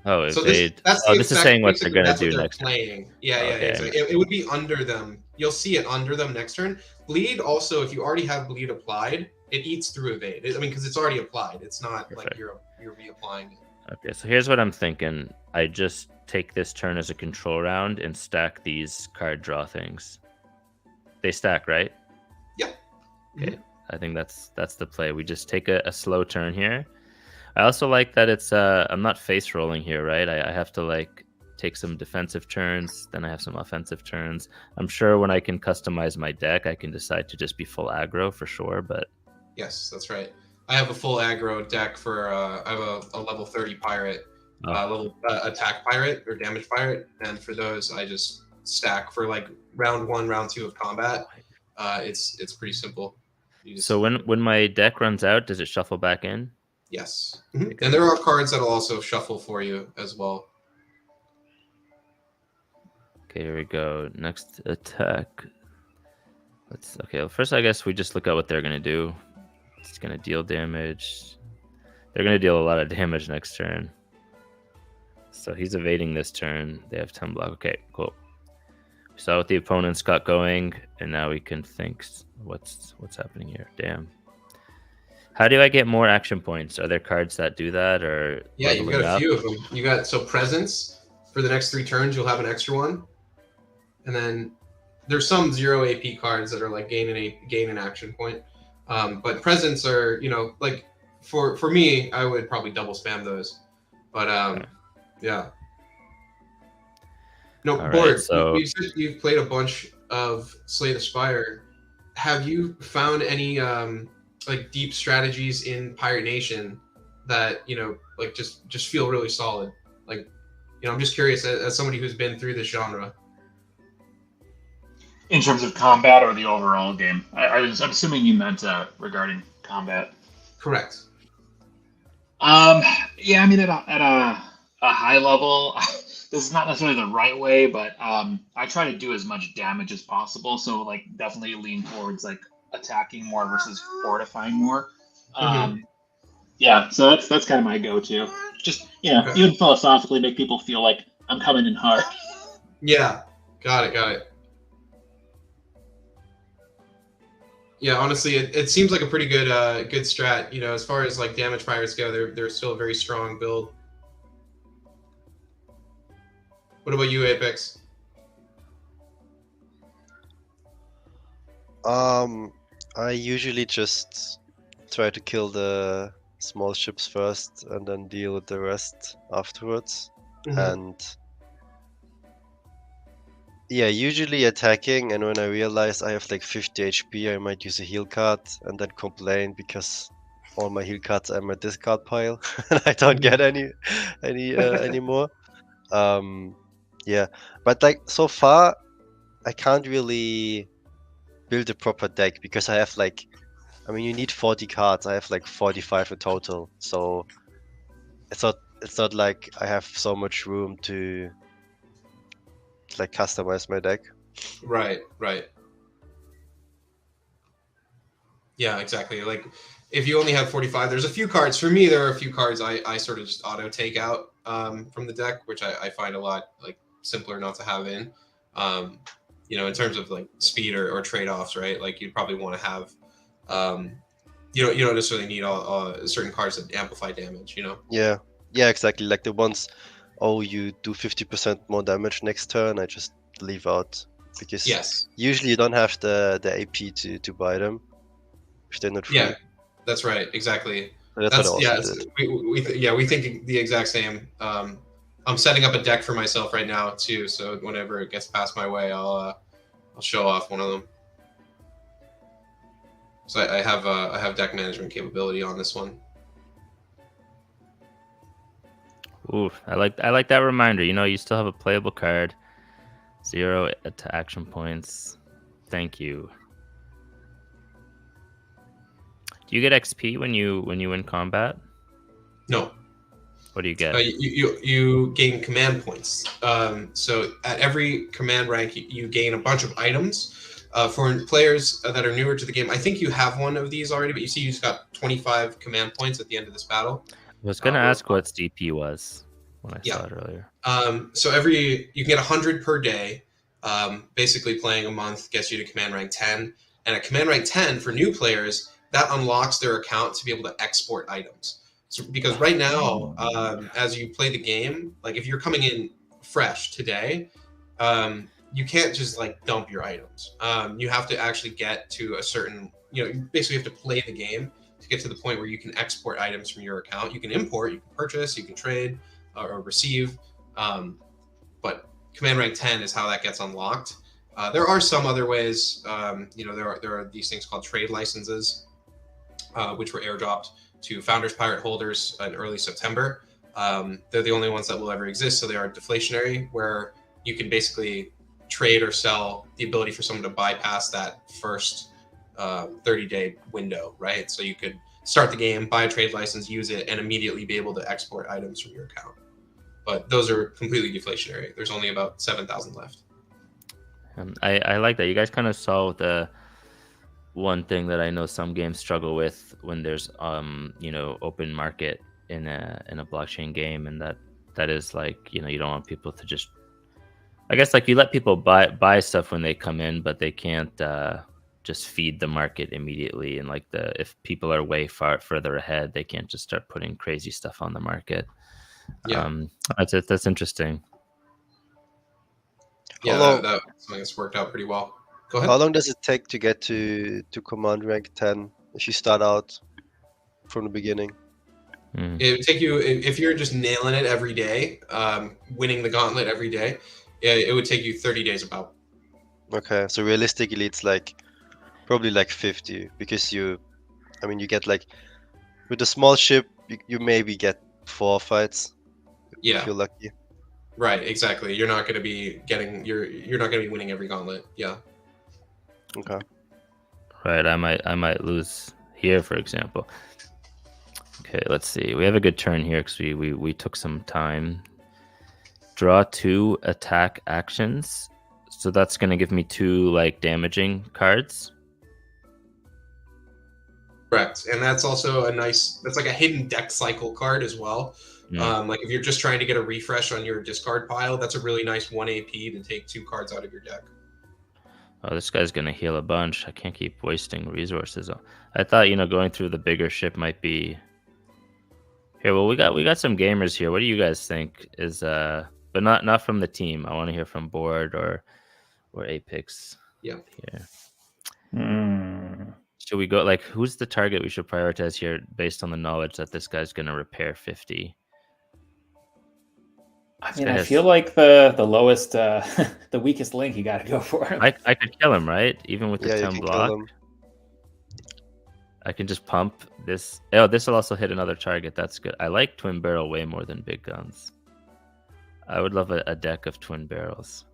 Oh, evade. So this is saying what they're going to do next turn. Yeah, okay. Exactly. It would be under them. You'll see it under them next turn. Bleed also, if you already have bleed applied, it eats through evade. I mean, because it's already applied. It's not like you're reapplying it. Okay, so here's what I'm thinking. I just take this turn as a control round and stack these card draw things. They stack, right? Yeah. Okay. Mm-hmm. I think that's the play. We just take a slow turn here. I also like that it's I'm not face rolling here, right? I have to like take some defensive turns, then I have some offensive turns. I'm sure when I can customize my deck, I can decide to just be full aggro for sure, but yes, that's right. I have a full aggro deck for I have a level 30 pirate, level attack pirate or damage pirate, and for those I just stack for like round 1, round 2 of combat. It's pretty simple. So when my deck runs out, does it shuffle back in? Yes, mm-hmm. And there are cards that'll also shuffle for you as well. Okay, here we go. Next attack. Okay. First, I guess we just look at what they're gonna do. It's gonna deal damage. They're gonna deal a lot of damage next turn. So he's evading this turn. They have 10 block. Okay, cool. We saw what the opponents got going, and now we can think what's happening here. Damn. How do I get more action points? Are there cards that do that, or yeah, you've got a few of them. You got presence for the next 3 turns. You'll have an extra one, and then there's some 0 AP cards that are like gain an action point. But presents are, like for me, I would probably double spam those. But yeah. No, all Board, right, so you said you've played a bunch of Slay the Spire. Have you found any like deep strategies in Pirate Nation that like just feel really solid? Like I'm just curious as somebody who's been through this genre. In terms of combat or the overall game? I'm assuming you meant regarding combat. Correct. Yeah, I mean, at a high level, this is not necessarily the right way, but I try to do as much damage as possible. So, like, definitely lean towards like attacking more versus fortifying more. Yeah, so that's kind of my go-to. Just Okay. even philosophically, make people feel like I'm coming in hard. Yeah, got it. Yeah, honestly, it seems like a pretty good good strat. As far as like damage fires go, they're still a very strong build. What about you, Apex? I usually just try to kill the small ships first and then deal with the rest afterwards. And yeah, usually attacking, and when I realize I have like 50 HP, I might use a heal card and then complain because all my heal cards are in my discard pile and I don't get any anymore. Yeah, but like so far, I can't really build a proper deck because I have like, I mean, you need 40 cards. I have like 45 in total, so it's not like I have so much room to like customize my deck. Right. Yeah, exactly. Like, if you only have 45, there's a few cards. For me, there are a few cards I sort of just auto take out from the deck, which I find a lot like simpler not to have in. In terms of like speed or trade-offs, right? Like, you'd probably want to have, you don't necessarily need all certain cards that amplify damage. Yeah, exactly. Like the ones, oh, you do 50% more damage next turn. I just leave out because Yes. usually you don't have the AP to buy them if they're not free. Yeah, that's right. Exactly. So that's what I also did. We think the exact same. I'm setting up a deck for myself right now too, so whenever it gets past my way, I'll show off one of them. So I have deck management capability on this one. Ooh, I like that reminder. You still have a playable card. 0 to action points. Thank you. Do you get XP when you win combat? No. What do you get? You gain command points. So at every command rank, you gain a bunch of items. For players that are newer to the game, I think you have one of these already, but you see you just got 25 command points at the end of this battle. I was going to ask what CP was when I saw it earlier. So you can get 100 per day. Basically, playing a month gets you to command rank 10. And at command rank 10, for new players, that unlocks their account to be able to export items. So, because right now, as you play the game, like if you're coming in fresh today, you can't just like dump your items. You have to actually get to a certain, you basically have to play the game to get to the point where you can export items from your account. You can import, you can purchase, you can trade or receive. But command rank 10 is how that gets unlocked. There are some other ways. There are these things called trade licenses, which were airdropped to Founders Pirate holders in early September. They're the only ones that will ever exist, so they are deflationary, where you can basically trade or sell the ability for someone to bypass that first 30-day window, right? So you could start the game, buy a trade license, use it, and immediately be able to export items from your account. But those are completely deflationary. There's only about 7,000 left. I like that. You guys kind of solved the one thing that I know some games struggle with when there's open market in a blockchain game, and that is like, you don't want people to just, I guess, like, you let people buy stuff when they come in, but they can't just feed the market immediately. And like if people are way further ahead, they can't just start putting crazy stuff on the market. Yeah, that's interesting. Yeah, that's worked out pretty well. Go ahead. How long does it take to get to command rank 10 if you start out from the beginning? It would take you, if you're just nailing it every day, winning the gauntlet every day, it would take you 30 days about. Okay, so realistically, it's like probably like 50, because you get like, with a small ship, you maybe get 4 fights if you're lucky. Right, exactly. You're not going to be getting you're not going to be winning every gauntlet. Yeah. Okay. Right, I might lose here, for example. Okay, let's see. We have a good turn here because we took some time. Draw 2 attack actions. So that's going to give me 2 like damaging cards. Correct. And that's also that's like a hidden deck cycle card as well. Like if you're just trying to get a refresh on your discard pile, that's a really nice 1 AP to take 2 cards out of your deck. Oh, this guy's going to heal a bunch. I can't keep wasting resources. I thought, going through the bigger ship might be... Here, well, we got some gamers here. What do you guys think? But not from the team. I want to hear from Board or Apex. Yeah. Here. Should we go, like, who's the target we should prioritize here based on the knowledge that this guy's going to repair 50? I mean, I feel like the lowest, the weakest link, you got to go for. I could kill him, right? Even with the 10 you can block. kill him. I can just pump this. Oh, this will also hit another target. That's good. I like twin barrel way more than big guns. I would love a deck of twin barrels.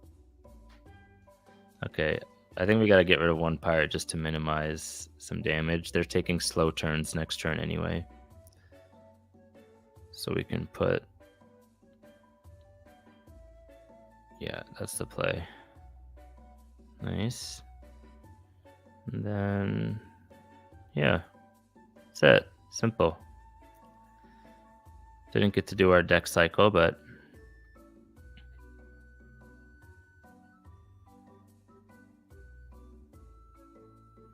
Okay, I think we got to get rid of 1 pirate just to minimize some damage. They're taking slow turns next turn anyway. So we can put... Yeah, that's the play. Nice. And then... Yeah, that's it. Simple. Didn't get to do our deck cycle, but...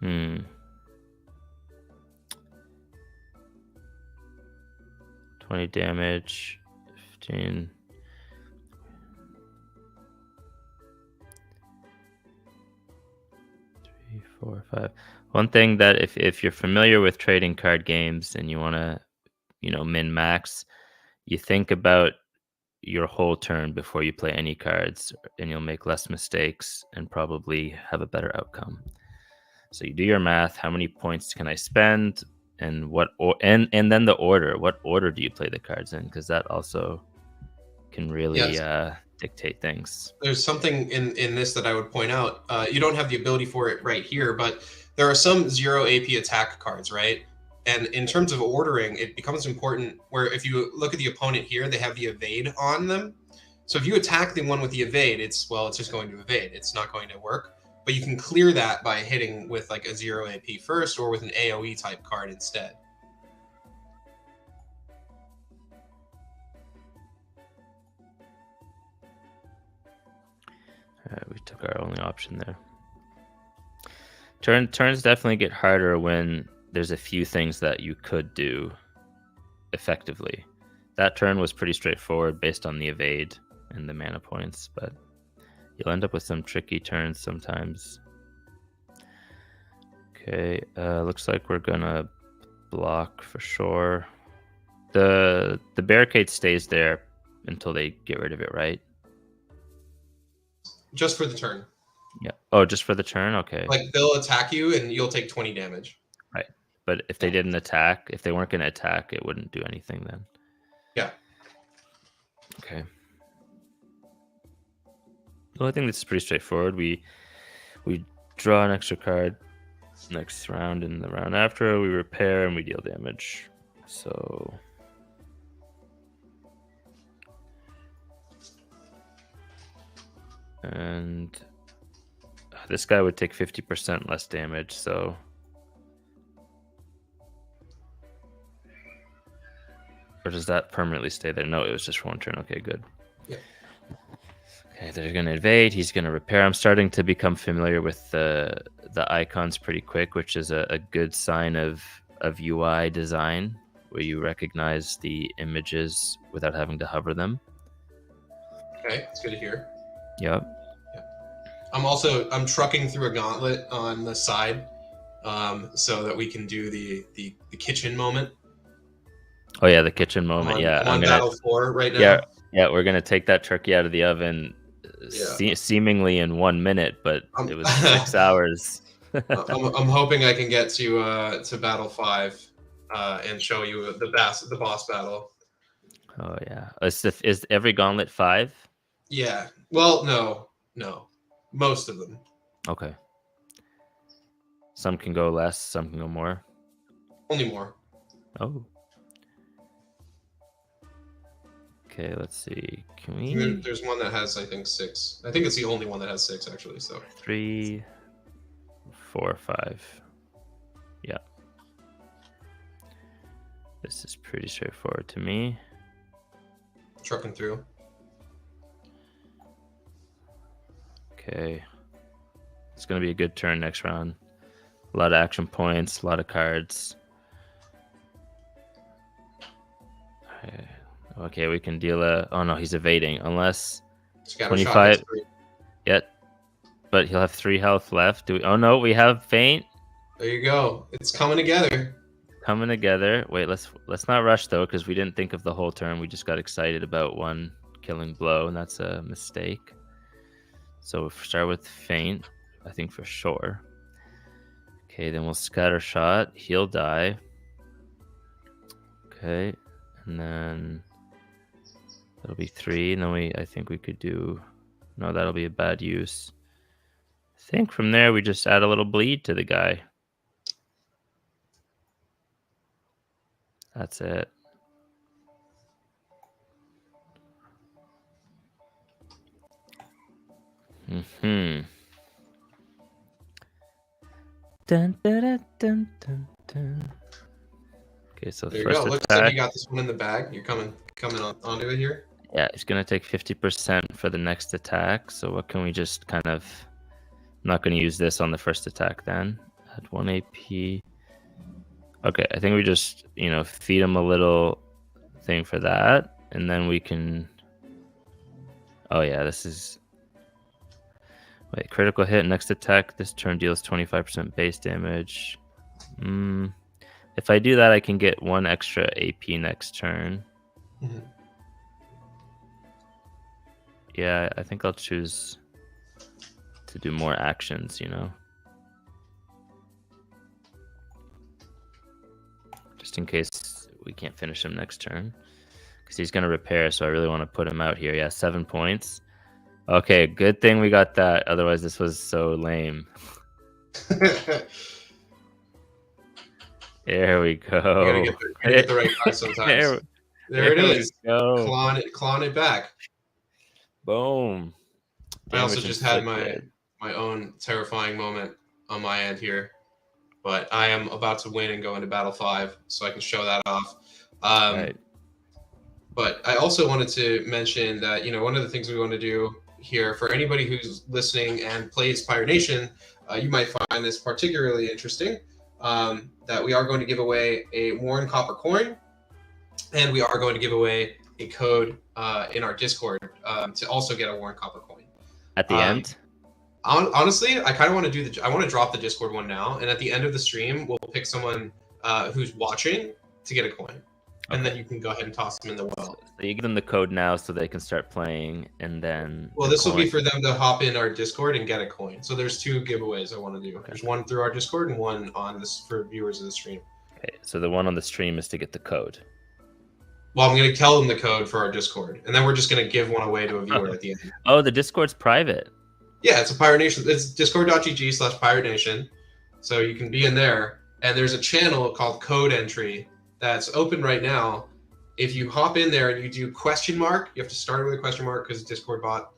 Hmm. 20 damage, 15. Three, 4, 5. One thing that if you're familiar with trading card games and you want to, min max, you think about your whole turn before you play any cards, and you'll make less mistakes and probably have a better outcome. So you do your math. How many points can I spend, and and then the order. What order do you play the cards in? Because that also can really dictate things. There's something in this that I would point out. You don't have the ability for it right here, but there are some 0 AP attack cards, right? And in terms of ordering, it becomes important where if you look at the opponent here, they have the evade on them. So if you attack the one with the evade, it's just going to evade. It's not going to work. But you can clear that by hitting with like a 0 AP first or with an AoE type card instead. We took our only option there. Turns definitely get harder when there's a few things that you could do effectively. That turn was pretty straightforward based on the evade and the mana points, but you'll end up with some tricky turns sometimes. Okay, looks like we're gonna block for sure. The barricade stays there until they get rid of it, right? Just for the turn. Yeah. Oh, just for the turn? Okay. Like they'll attack you and you'll take 20 damage. Right. But if they didn't attack, if they weren't going to attack, it wouldn't do anything then. Yeah. Okay. Well, I think this is pretty straightforward. We draw an extra card next round, and the round after we repair and we deal damage. So and this guy would take 50% less damage, so or does that permanently stay there? No, it was just for 1 turn. Okay, good. Yeah. Okay, they're gonna invade. He's gonna repair. I'm starting to become familiar with the icons pretty quick, which is a good sign of UI design, where you recognize the images without having to hover them. Okay, it's good to hear. Yep. I'm trucking through a gauntlet on the side, so that we can do the kitchen moment. Oh yeah, the kitchen moment. I'm on battle 4 right now. Yeah, we're gonna take that turkey out of the oven, seemingly in 1 minute, but it was 6 hours. I'm hoping I can get to battle 5, and show you the boss battle. Oh yeah, is every gauntlet 5? Yeah. Well, no. Most of them. Okay. Some can go less, some can go more. Only more. Oh. Okay, let's see. Can And we? there's one that has, I think, 6. I think it's the only one that has 6, actually. So 3, 4, 5. Yeah. This is pretty straightforward to me. trucking through. Okay. It's going to be a good turn next round. A lot of action points, a lot of cards. Okay, we can deal a... Oh, no, he's evading. Unless... Scatter 25. shot hits 3. Yet. But he'll have 3 health left. Do we... Oh, no, we have Feint. There you go. It's coming together. Coming together. Wait, let's not rush, though, because we didn't think of the whole turn. We just got excited about one killing blow, and that's a mistake. So we'll start with Feint, I think for sure. Okay, then we'll scatter shot. He'll die. Okay, and then that'll be 3. And then I think we could do... No, that'll be a bad use. I think from there we just add a little bleed to the guy. That's it. Mm-hmm. Dun, dun, dun, dun, dun, dun. Okay, so There you first go. Looks attack. like you got this one in the bag. You're coming onto it here. Yeah, he's gonna take 50% for the next attack. So what can we just kind of... I'm not gonna use this on the first attack then. Add 1 AP. Okay, I think we just, feed him a little thing for that. And then we can... Oh yeah, this is... Wait, critical hit, next attack. This turn deals 25% base damage. If I do that, I can get 1 extra AP next turn. Mm-hmm. Yeah, I think I'll choose to do more actions, Just in case we can't finish him next turn. Because he's going to repair, so I really want to put him out here. Yeah, 7 points. Okay, good thing we got that. Otherwise, this was so lame. There we go. You gotta get the right card sometimes. There it is. Clawing it back. Boom. I also just had my own terrifying moment on my end here, but I am about to win and go into Battle 5, so I can show that off. Right. But I also wanted to mention that, one of the things we want to do here for anybody who's listening and plays Pirate Nation, you might find this particularly interesting, that we are going to give away a Warren Copper coin, and we are going to give away a code in our Discord to also get a Warren Copper coin. At the end? Honestly, I kind of want to I want to drop the Discord one now, and at the end of the stream, we'll pick someone who's watching to get a coin. And then you can go ahead and toss them in the well. So you give them the code now so they can start playing, and then... Well, this will be for them to hop in our Discord and get a coin. So there's 2 giveaways I want to do. Okay. There's one through our Discord and one on this for viewers of the stream. Okay, so the one on the stream is to get the code. Well, I'm going to tell them the code for our Discord, and then we're just going to give one away to a viewer at the end. Oh, the Discord's private. Yeah, it's a Pirate Nation. It's discord.gg/Pirate Nation. So you can be in there, and there's a channel called Code Entry that's open right now. If you hop in there and you do question mark, you have to start with a question mark because Discord bot.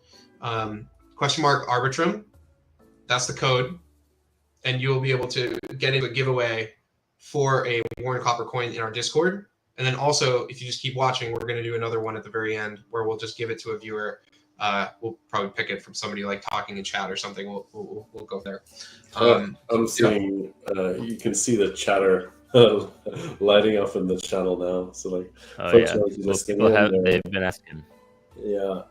Question mark Arbitrum, that's the code, and you'll be able to get into a giveaway for a Warren Copper coin in our Discord. And then also, if you just keep watching, we're going to do another one at the very end where we'll just give it to a viewer. We'll probably pick it from somebody like talking in chat or something. We'll go there. I'm seeing. You can see the chatter lighting up in the channel now. So like, folks might be listening they've been asking. Yeah,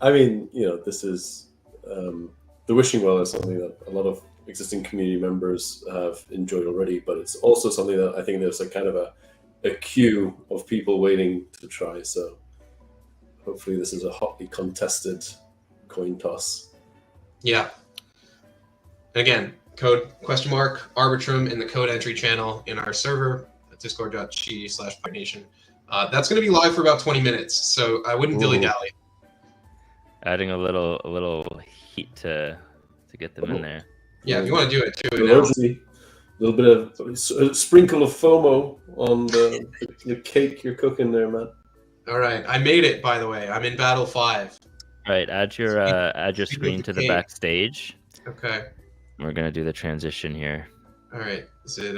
I mean, this is the wishing well is something that a lot of existing community members have enjoyed already, but it's also something that I think there's a kind of a queue of people waiting to try. So hopefully this is a hotly contested coin toss. Yeah. Again, code question mark Arbitrum in the Code Entry channel in our server at discord.gg/PirateNation. That's going to be live for about 20 minutes, so I wouldn't dilly-dally. Adding a little heat to get them in there. Yeah, if you want to do it too. A little bit of a sprinkle of FOMO on the cake you're cooking there, man. All right, I made it. By the way, I'm in battle 5. All right, add your screen to the backstage. Okay. We're gonna do the transition here. All right. Is it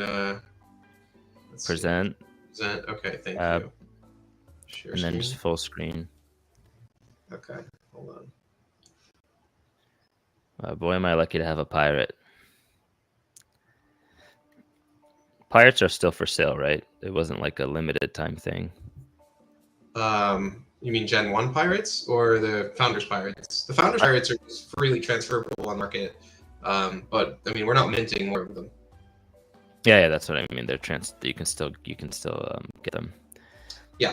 Present. Present. Okay. Thank you. Share and then screen. just full screen. Okay. Hold on. Boy, am I lucky to have a pirate. Pirates are still for sale, right? It wasn't like a limited time thing. You mean Gen 1 pirates or the Founders pirates? The Founders pirates are just freely transferable on the market. But I mean, we're not minting more of them. Yeah, that's what I mean. They're you can still get them. Yeah.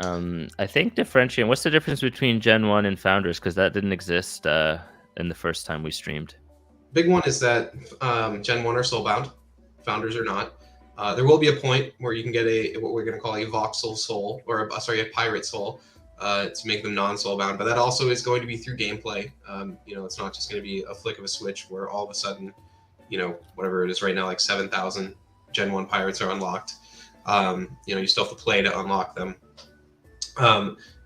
I think differentiating. What's the difference between Gen 1 and Founders? Because that didn't exist in the first time we streamed. Big one is that Gen 1 are soulbound. Founders are not. There will be a point where you can get what we're going to call a voxel soul, or a pirate soul, to make them non-soulbound. But that also is going to be through gameplay. It's not just going to be a flick of a switch where all of a sudden, whatever it is right now, like 7,000 Gen 1 pirates are unlocked. You still have to play to unlock them.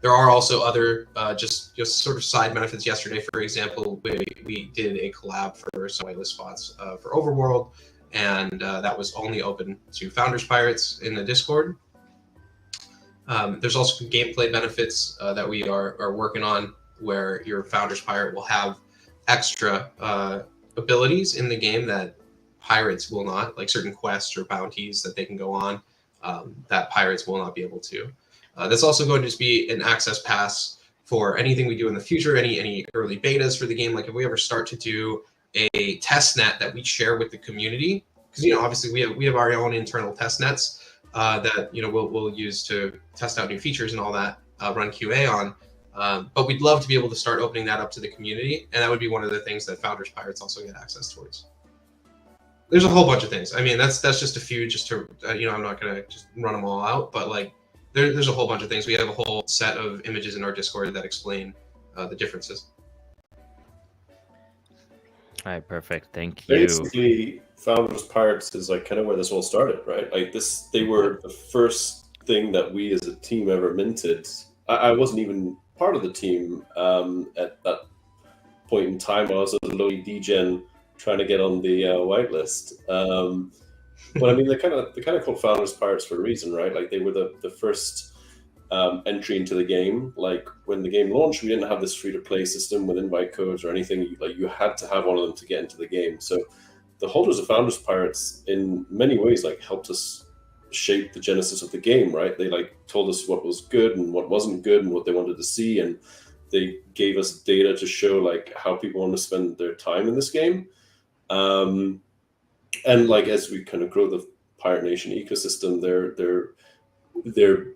There are also other just sort of side benefits. Yesterday, for example, we did a collab for some whitelist spots for Overworld, and that was only open to Founders Pirates in the Discord. There's also some gameplay benefits that we are working on, where your Founders Pirate will have extra abilities in the game that Pirates will not, like certain quests or bounties that they can go on that Pirates will not be able to. That's also going to just be an access pass for anything we do in the future, any early betas for the game. Like if we ever start to do a test net that we share with the community, because obviously we have our own internal test nets that we'll use to test out new features and all that, run QA on. But we'd love to be able to start opening that up to the community, and that would be one of the things that Founders Pirates also get access towards. There's a whole bunch of things. I mean, that's just a few. Just to I'm not gonna just run them all out, but like. There's a whole bunch of things. We have a whole set of images in our Discord that explain the differences. All right, perfect. Thank you. Basically, Founders Pirates is like kind of where this all started, right? Like they were the first thing that we as a team ever minted. I wasn't even part of the team at that point in time. I was a low degen trying to get on the whitelist. But I mean, they kind of called Founders Pirates for a reason, right? Like they were the first entry into the game. Like when the game launched, we didn't have this free-to-play system with invite codes or anything. You had to have one of them to get into the game. So the holders of Founders Pirates, in many ways, like helped us shape the genesis of the game, right? They like told us what was good and what wasn't good and what they wanted to see, and they gave us data to show like how people want to spend their time in this game. And like as we kind of grow the Pirate Nation ecosystem, they're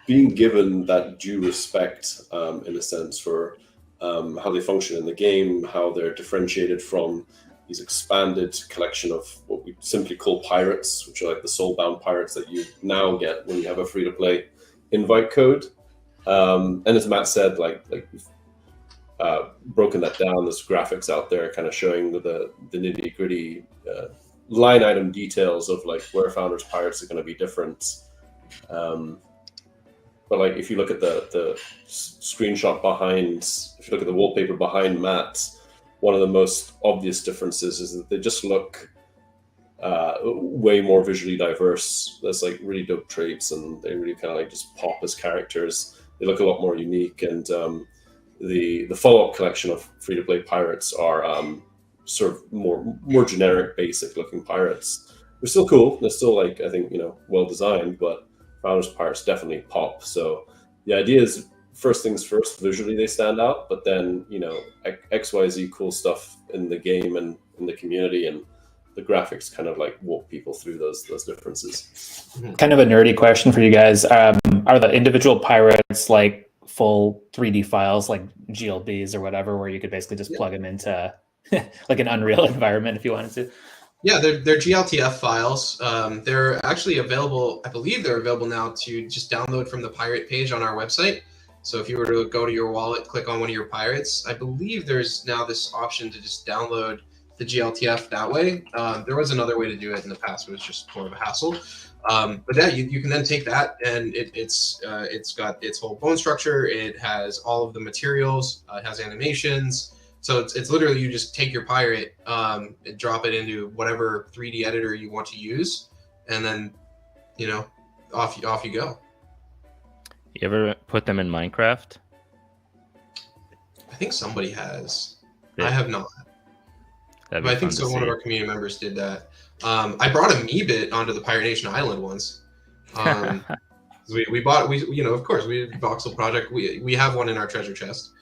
being given that due respect in a sense for how they function in the game, how they're differentiated from these expanded collection of what we simply call pirates, which are like the soulbound pirates that you now get when you have a free-to-play invite code. And as Matt said, like we've broken that down. There's graphics out there kind of showing the nitty-gritty line item details of like where Founders Pirates are going to be different. But like if you look at the screenshot behind, if you look at the wallpaper behind Matt, one of the most obvious differences is that they just look way more visually diverse. There's like really dope traits, and they really kind of like just pop as characters. They look a lot more unique, and the follow-up collection of free-to-play pirates are sort of more generic, basic-looking pirates. They're still cool. They're still like, I think, well designed, but Founders Pirates definitely pop. So the idea is, first things first, visually they stand out, but then XYZ cool stuff in the game and in the community, and the graphics kind of like walk people through those differences. Kind of a nerdy question for you guys. Are the individual pirates like full 3D files, like GLBs or whatever, where you could basically just plug them into like an Unreal environment if you wanted to? Yeah, they're GLTF files. They're actually available. I believe they're available now to just download from the pirate page on our website. So if you were to go to your wallet, click on one of your pirates, I believe there's now this option to just download the GLTF that way. There was another way to do it in the past, but it was just more of a hassle. But yeah, you can then take that, and it's got its whole bone structure. It has all of the materials. It has animations. So it's literally you just take your pirate, and drop it into whatever 3D editor you want to use, and then off you go. You ever put them in Minecraft? I think somebody has. Yeah. I have not. That'd But be I think fun to so. One of see. our community members did that. I brought a Meebit onto the Pirate Nation Island once. We bought of course we did voxel project. We have one in our treasure chest.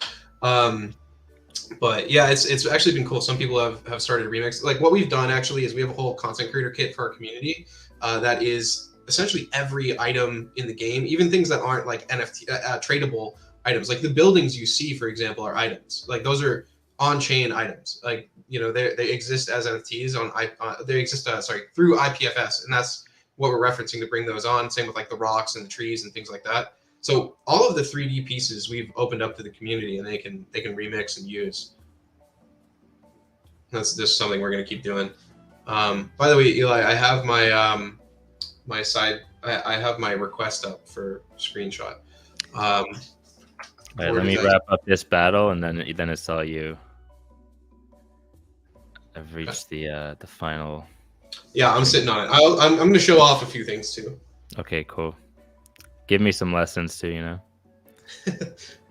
But yeah, it's actually been cool. Some people have started remix. Like what we've done actually is we have a whole content creator kit for our community that is essentially every item in the game, even things that aren't like NFT tradable items. Like the buildings you see, for example, are items. Like those are on-chain items. Like they exist as NFTs through IPFS, and that's what we're referencing to bring those on. Same with like the rocks and the trees and things like that. So all of the 3D pieces we've opened up to the community, and they can remix and use. That's just something we're going to keep doing. By the way, Eli, I have my I have my request up for screenshot. All right, let me wrap up this battle, and then it's all you. I've reached the final. Yeah, I'm sitting on it. I'm going to show off a few things too. Okay, cool. Give me some lessons too,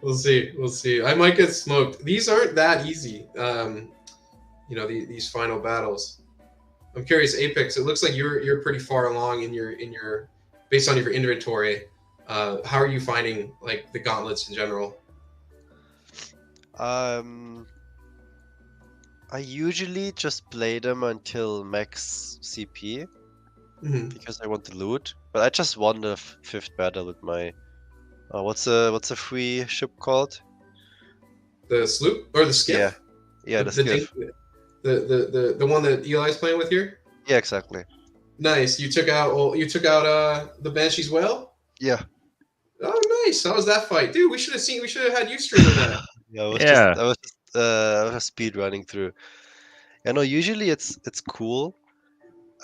We'll see. I might get smoked. These aren't that easy. These final battles. I'm curious, Apex. It looks like you're pretty far along in your based on your inventory. How are you finding like the gauntlets in general? I usually just play them until max CP because I want the loot. But I just won the fifth battle with my what's a free ship called? The sloop or the skiff? Yeah, the skiff. The one that Eli's playing with here? Yeah, exactly. Nice. You took out the Banshee's whale? Yeah. Oh, nice. How was that fight, dude? We should have had you streaming that. I was just speed running through. Yeah, no. Usually it's cool.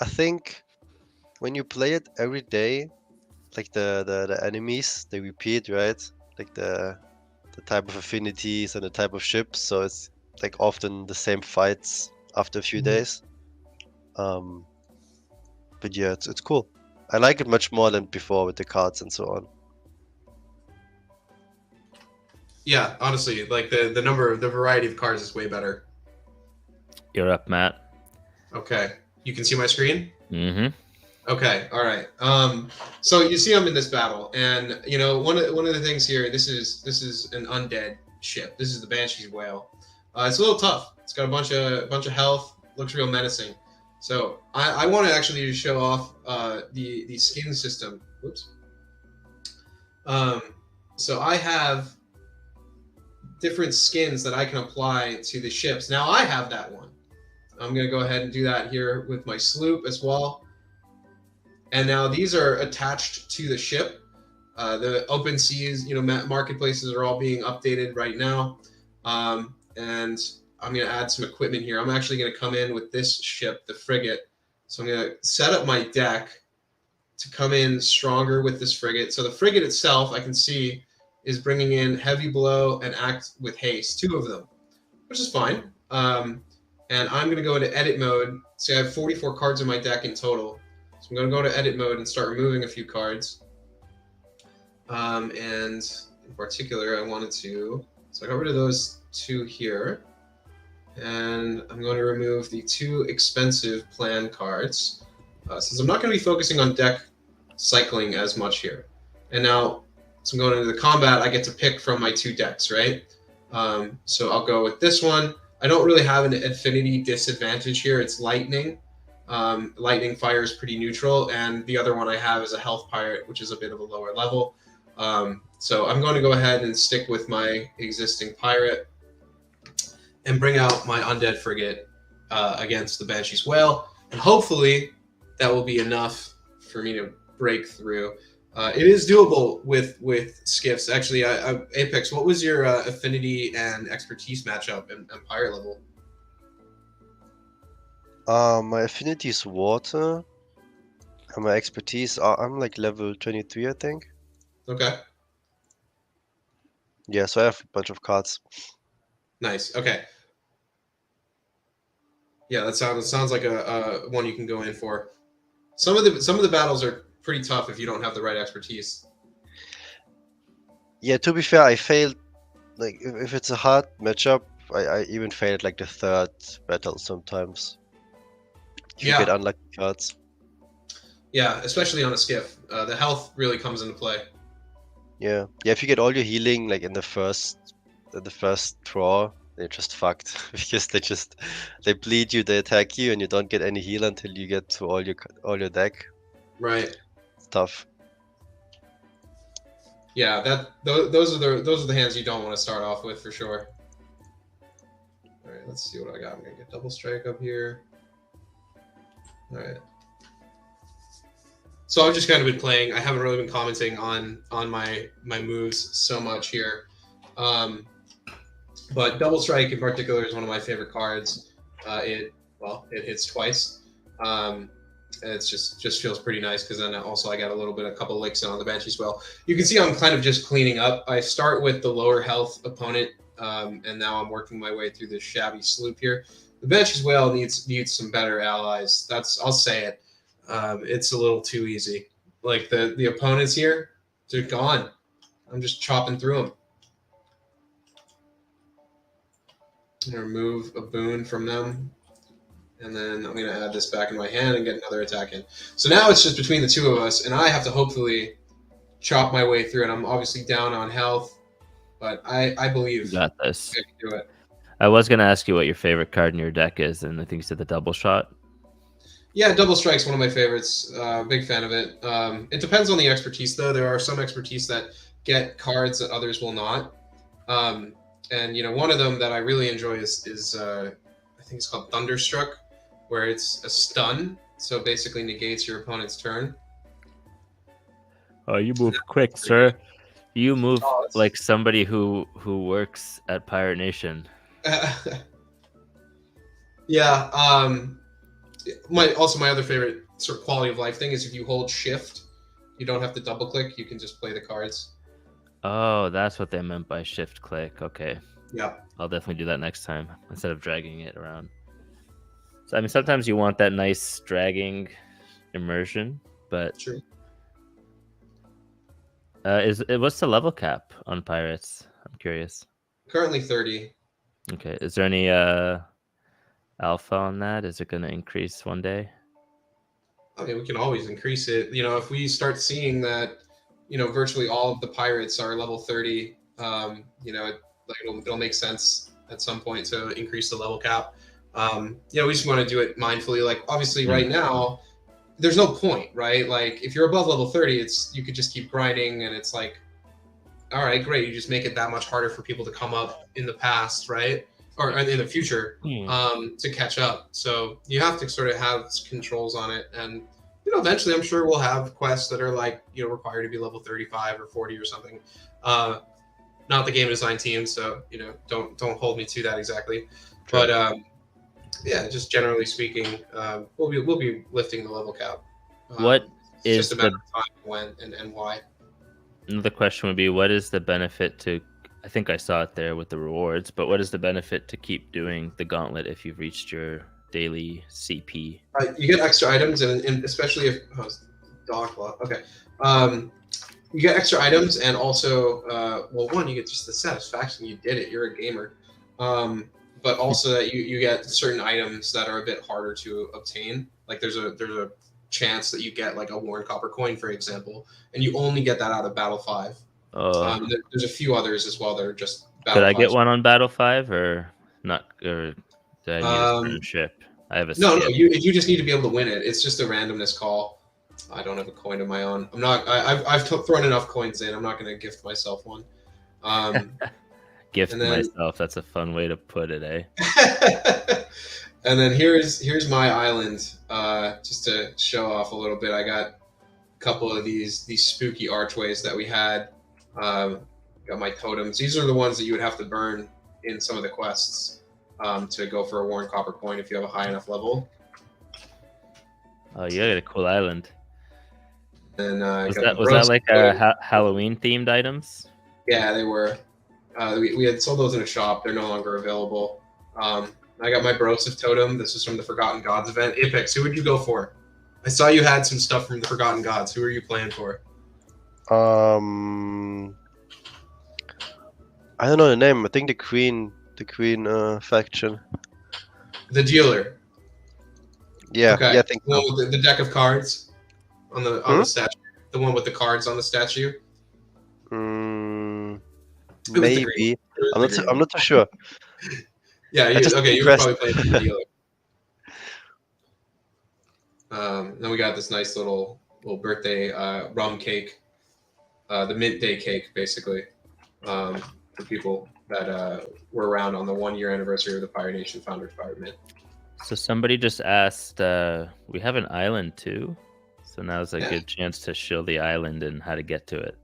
I think when you play it every day, like the enemies they repeat, right? Like the type of affinities and the type of ships. So it's like often the same fights after a few days. But yeah, it's cool. I like it much more than before with the cards and so on. Yeah, honestly, like the variety of cards is way better. You're up, Matt. Okay, you can see my screen. Mm-hmm. Okay, all right. So you see I'm in this battle, and one of the things here. This is an undead ship. This is the Banshee's whale. It's a little tough. It's got a bunch of health. Looks real menacing. So I want to actually just show off the skin system. Whoops. So I have different skins that I can apply to the ships. Now I have that one. I'm going to go ahead and do that here with my sloop as well. And now these are attached to the ship. The open seas, marketplaces are all being updated right now. And I'm going to add some equipment here. I'm actually going to come in with this ship, the frigate. So I'm going to set up my deck to come in stronger with this frigate. So the frigate itself, I can see, is bringing in heavy blow and act with haste, 2 of them, which is fine. And I'm going to go into edit mode. See, I have 44 cards in my deck in total. So I'm going to go to edit mode and start removing a few cards. And in particular, I wanted to, so I got rid of those 2 here. And I'm going to remove the 2 expensive plan cards, since I'm not going to be focusing on deck cycling as much here. And now, so I'm going into the combat, I get to pick from my 2 decks, right? So I'll go with this one. I don't really have an affinity disadvantage here. It's lightning. Lightning fire is pretty neutral, and the other one I have is a health pirate, which is a bit of a lower level. So I'm going to go ahead and stick with my existing pirate and bring out my undead frigate against the Banshee's whale, and hopefully that will be enough for me to break through. It is doable with skiffs. Actually, Apex, what was your affinity and expertise matchup in Empire level? My affinity is water, and my expertise, I'm like level 23, I think. Okay, Yeah, so I have a bunch of cards. nice. Okay, yeah, that sounds like a one you can go in for. Some of the battles are pretty tough if you don't have the right expertise. Yeah, to be fair, I failed. Like, if it's a hard matchup, I even failed like the third battle sometimes. If you get Yeah, unlucky cards. yeah, especially on a skiff, the health really comes into play. Yeah, yeah. If you get all your healing like in the first draw, they're just fucked because they bleed you, they attack you, and you don't get any heal until you get to all your deck. Right. It's tough. Yeah, those are the hands you don't want to start off with for sure. All right, let's see what I got. I'm gonna get double strike up here. All right. So I've just kind of been playing. I haven't really been commenting on my moves so much here, but double strike in particular is one of my favorite cards. It hits twice. It's just feels pretty nice because then also I got a couple licks on the bench as well. You can see I'm kind of just cleaning up. I start with the lower health opponent, and now I'm working my way through this shabby sloop here. The bench as well needs some better allies. I'll say it. It's a little too easy. Like the opponents here, they're gone. I'm just chopping through them. I'm gonna remove a boon from them, and then I'm gonna add this back in my hand and get another attack in. So now it's just between the two of us, and I have to hopefully chop my way through it. I'm obviously down on health, but I believe You got this. I can do it. I was gonna ask you what your favorite card in your deck is, and I think you said the double shot. Yeah, double strike's one of my favorites. Big fan of it. It depends on the expertise, though. There are some expertise that get cards that others will not. And one of them that I really enjoy is I think it's called Thunderstruck, where it's a stun, so basically negates your opponent's turn. Oh, you move quick, sir. You move Oh, that's- like somebody who works at Pirate Nation. Yeah. My other favorite sort of quality of life thing is if you hold shift, you don't have to double click. You can just play the cards. Oh, that's what they meant by shift click. Okay. Yeah. I'll definitely do that next time instead of dragging it around. So, I mean, sometimes you want that nice dragging immersion, but True. what's the level cap on Pirates? I'm curious. Currently 30. Okay. Is there any alpha on that? Is it going to increase one day? I mean, we can always increase it. If we start seeing that, virtually all of the pirates are level 30, it'll make sense at some point to increase the level cap. We just want to do it mindfully. Like, obviously, right now, there's no point, right? Like, if you're above level 30, you could just keep grinding, and it's like, all right, great. You just make it that much harder for people to come up in the past, right? Or in the future, to catch up. So you have to sort of have controls on it. And, eventually I'm sure we'll have quests that are like, required to be level 35 or 40 or something. Not the game design team, so, don't hold me to that exactly. Sure. But, yeah, just generally speaking, we'll be lifting the level cap. What it's is just a matter of time when and why. Another question would be, what is the benefit to, I think I saw it there with the rewards, but what is the benefit to keep doing the gauntlet if you've reached your daily CP? You get extra items, and especially if dog law. Okay, you get extra items, and also, one, you get just the satisfaction you did it. You're a gamer, but also that you get certain items that are a bit harder to obtain. Like there's a chance that you get like a worn copper coin, for example, and you only get that out of Battle 5. There's a few others as well that are just Battle Could I 5. get one on Battle 5 or not? Or do I need a certain ship? I have a No, skip. you just need to be able to win it. It's just a randomness call. I don't have a coin of my own. I'm not. I've thrown enough coins in. I'm not going to gift myself one. Gift and then- myself. That's a fun way to put it, eh? And then here's my island. Just to show off a little bit, I got couple of these spooky archways that we had. Got my totems. These are the ones that you would have to burn in some of the quests to go for a Worn Copper coin if you have a high enough level. Oh, you got a cool island. And Was got the that bronze like coin. Halloween themed items? Yeah, they were. We had sold those in a shop. They're no longer available. I got my Broseph totem. This is from the Forgotten Gods event. Apex, who would you go for? I saw you had some stuff from the Forgotten Gods. Who are you playing for? I don't know the name. I think the Queen faction. The dealer. Yeah, Okay. yeah, I think The one with the deck of cards on the statue. The one with the cards on the statue. Mm, It was the green maybe. one. It was the green I'm not too sure. Yeah, you just were impressed. probably playing for the dealer. Then we got this nice little birthday rum cake, the mint day cake, basically, for people that were around on the 1 year anniversary of the Pirate Nation Founders Pirate Mint. So somebody just asked, we have an island too, so now's a good chance to show the island and how to get to it.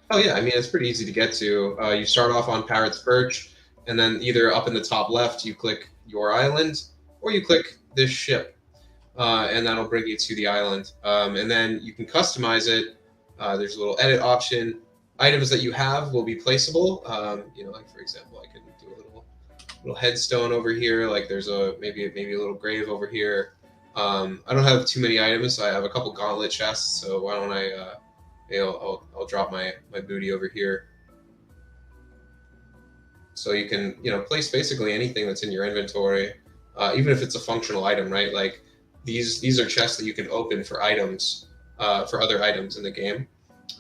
Oh yeah, I mean it's pretty easy to get to. You start off on Pirate's Perch, and then either up in the top left you click your island, or you click this ship, and that'll bring you to the island. And then you can customize it. There's a little edit option. Items that you have will be placeable. Like for example, I can do a little headstone over here. Like there's maybe a little grave over here. I don't have too many items. I have a couple gauntlet chests. So why don't I'll drop my booty over here. So you can place basically anything that's in your inventory, even if it's a functional item, right? Like these are chests that you can open for items, for other items in the game.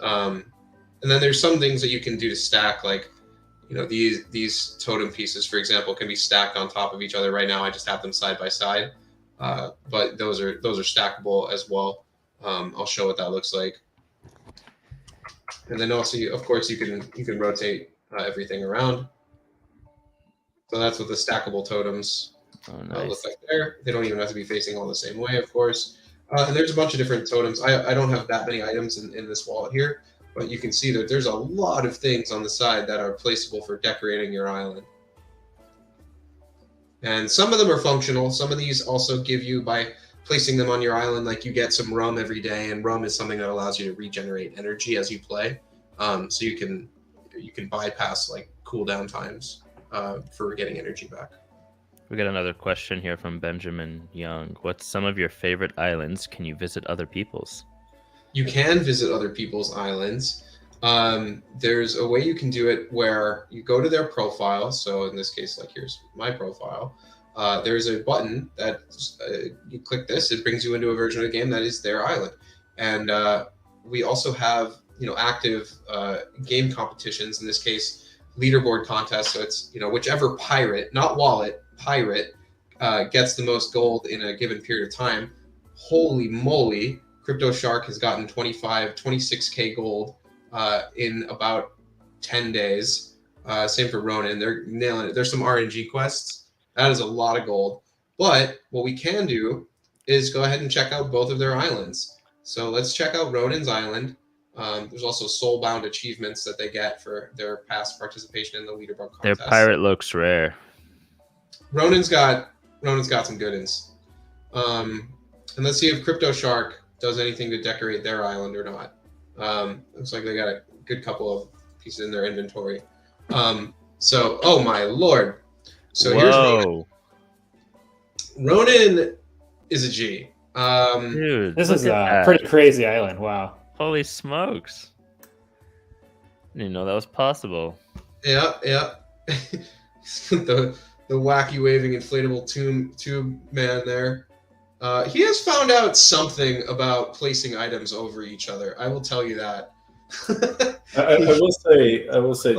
And then there's some things that you can do to stack, like these totem pieces, for example, can be stacked on top of each other. Right now, I just have them side by side, but those are stackable as well. I'll show what that looks like. And then also, of course, you can rotate everything around. So that's what the stackable totems look like there. They don't even have to be facing all the same way, of course. And there's a bunch of different totems. I don't have that many items in this wallet here, but you can see that there's a lot of things on the side that are placeable for decorating your island. And some of them are functional. Some of these also give you, by placing them on your island, like you get some rum every day, and rum is something that allows you to regenerate energy as you play. So you can bypass like cooldown times for getting energy back. We got another question here from Benjamin Young. What's some of your favorite islands? Can you visit other people's? You can visit other people's islands. There's a way you can do it where you go to their profile. So in this case, like here's my profile. There's a button that you click this, it brings you into a version of the game that is their island. And we also have active game competitions, in this case leaderboard contests. So it's whichever pirate, not wallet, pirate gets the most gold in a given period of time. Holy moly, Crypto Shark has gotten 26k gold in about 10 days. Same for Ronin. They're nailing it. There's some RNG quests. That is a lot of gold. But what we can do is go ahead and check out both of their islands. So let's check out Ronin's island. There's also soulbound achievements that they get for their past participation in the leaderboard contest. Their pirate looks rare. Ronin's got some good ones. And let's see if Crypto Shark does anything to decorate their island or not. Looks like they got a good couple of pieces in their inventory. So, oh my lord. So here's Ronin. Ronin is a G. Dude, This is a pretty crazy island. Wow. Holy smokes. Didn't know that was possible. Yeah. the wacky waving inflatable tube man there. He has found out something about placing items over each other. I will tell you that. I will say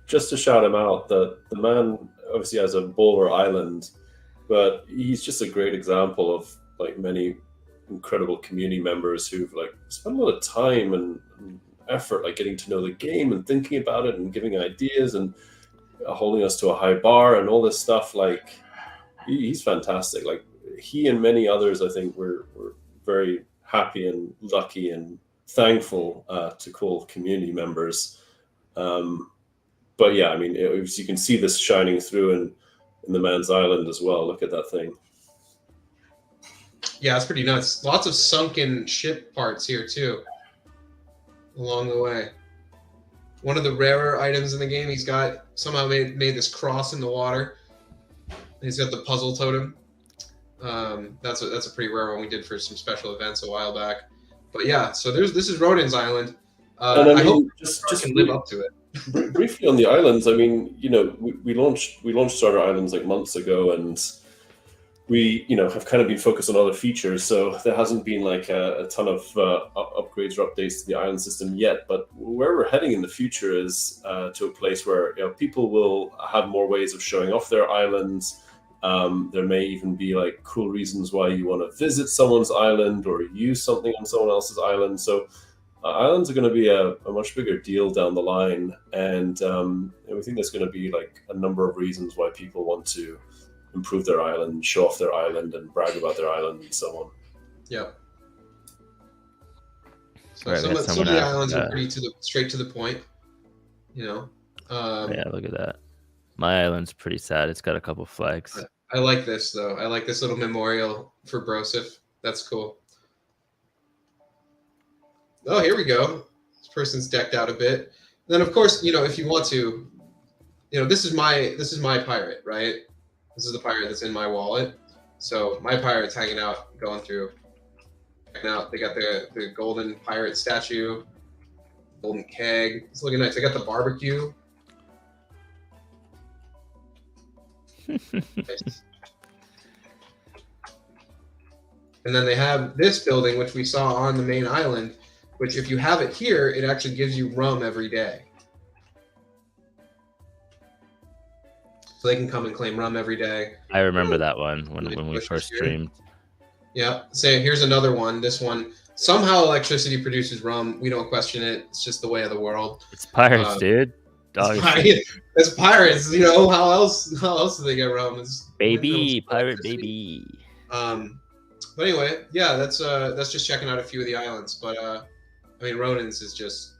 just to shout him out, that the man obviously has a Bulwer Island, but he's just a great example of like many incredible community members who've like spent a lot of time and effort like getting to know the game and thinking about it and giving ideas and holding us to a high bar and all this stuff. Like he's fantastic. Like he and many others, I think, we're very happy and lucky and thankful to call community members. But yeah, I mean, you can see this shining through in the man's island as well. Look at that thing. Yeah, it's pretty nuts. Lots of sunken ship parts here too, along the way. One of the rarer items in the game, he's got somehow made this cross in the water. He's got the puzzle totem. That's a pretty rare one we did for some special events a while back. But yeah, so this is Rodin's Island. And I mean, hope just can live up to it. Briefly on the islands, I mean, we launched Starter Islands like months ago, and we have kind of been focused on other features, so there hasn't been like a ton of upgrades or updates to the island system yet. But where we're heading in the future is to a place where people will have more ways of showing off their islands. There may even be like cool reasons why you want to visit someone's island or use something on someone else's island. So islands are going to be a much bigger deal down the line, and we think there's going to be like a number of reasons why people want to improve their island, show off their island, and brag about their island, and so on. Yep. So Right, some of the islands are pretty straight to the point. Yeah, look at that. My island's pretty sad. It's got a couple flags. I like this though. I like this little memorial for Brosif. That's cool. Oh, here we go. This person's decked out a bit. Then, of course, if you want to, this is my pirate, right? This is the pirate that's in my wallet. So my pirate's hanging out, going through, checking out. They got the golden pirate statue, golden keg. It's looking nice. They got the barbecue. Nice. And then they have this building, which we saw on the main island, which if you have it here, it actually gives you rum every day. So they can come and claim rum every day. I remember that one when we first streamed. Yeah. Say, here's another one. This one, somehow electricity produces rum. We don't question it. It's just the way of the world. It's pirates, dude. It's pirates. How else do they get rum? Baby, pirate baby. But anyway, yeah, that's just checking out a few of the islands. But I mean, Ronin's is just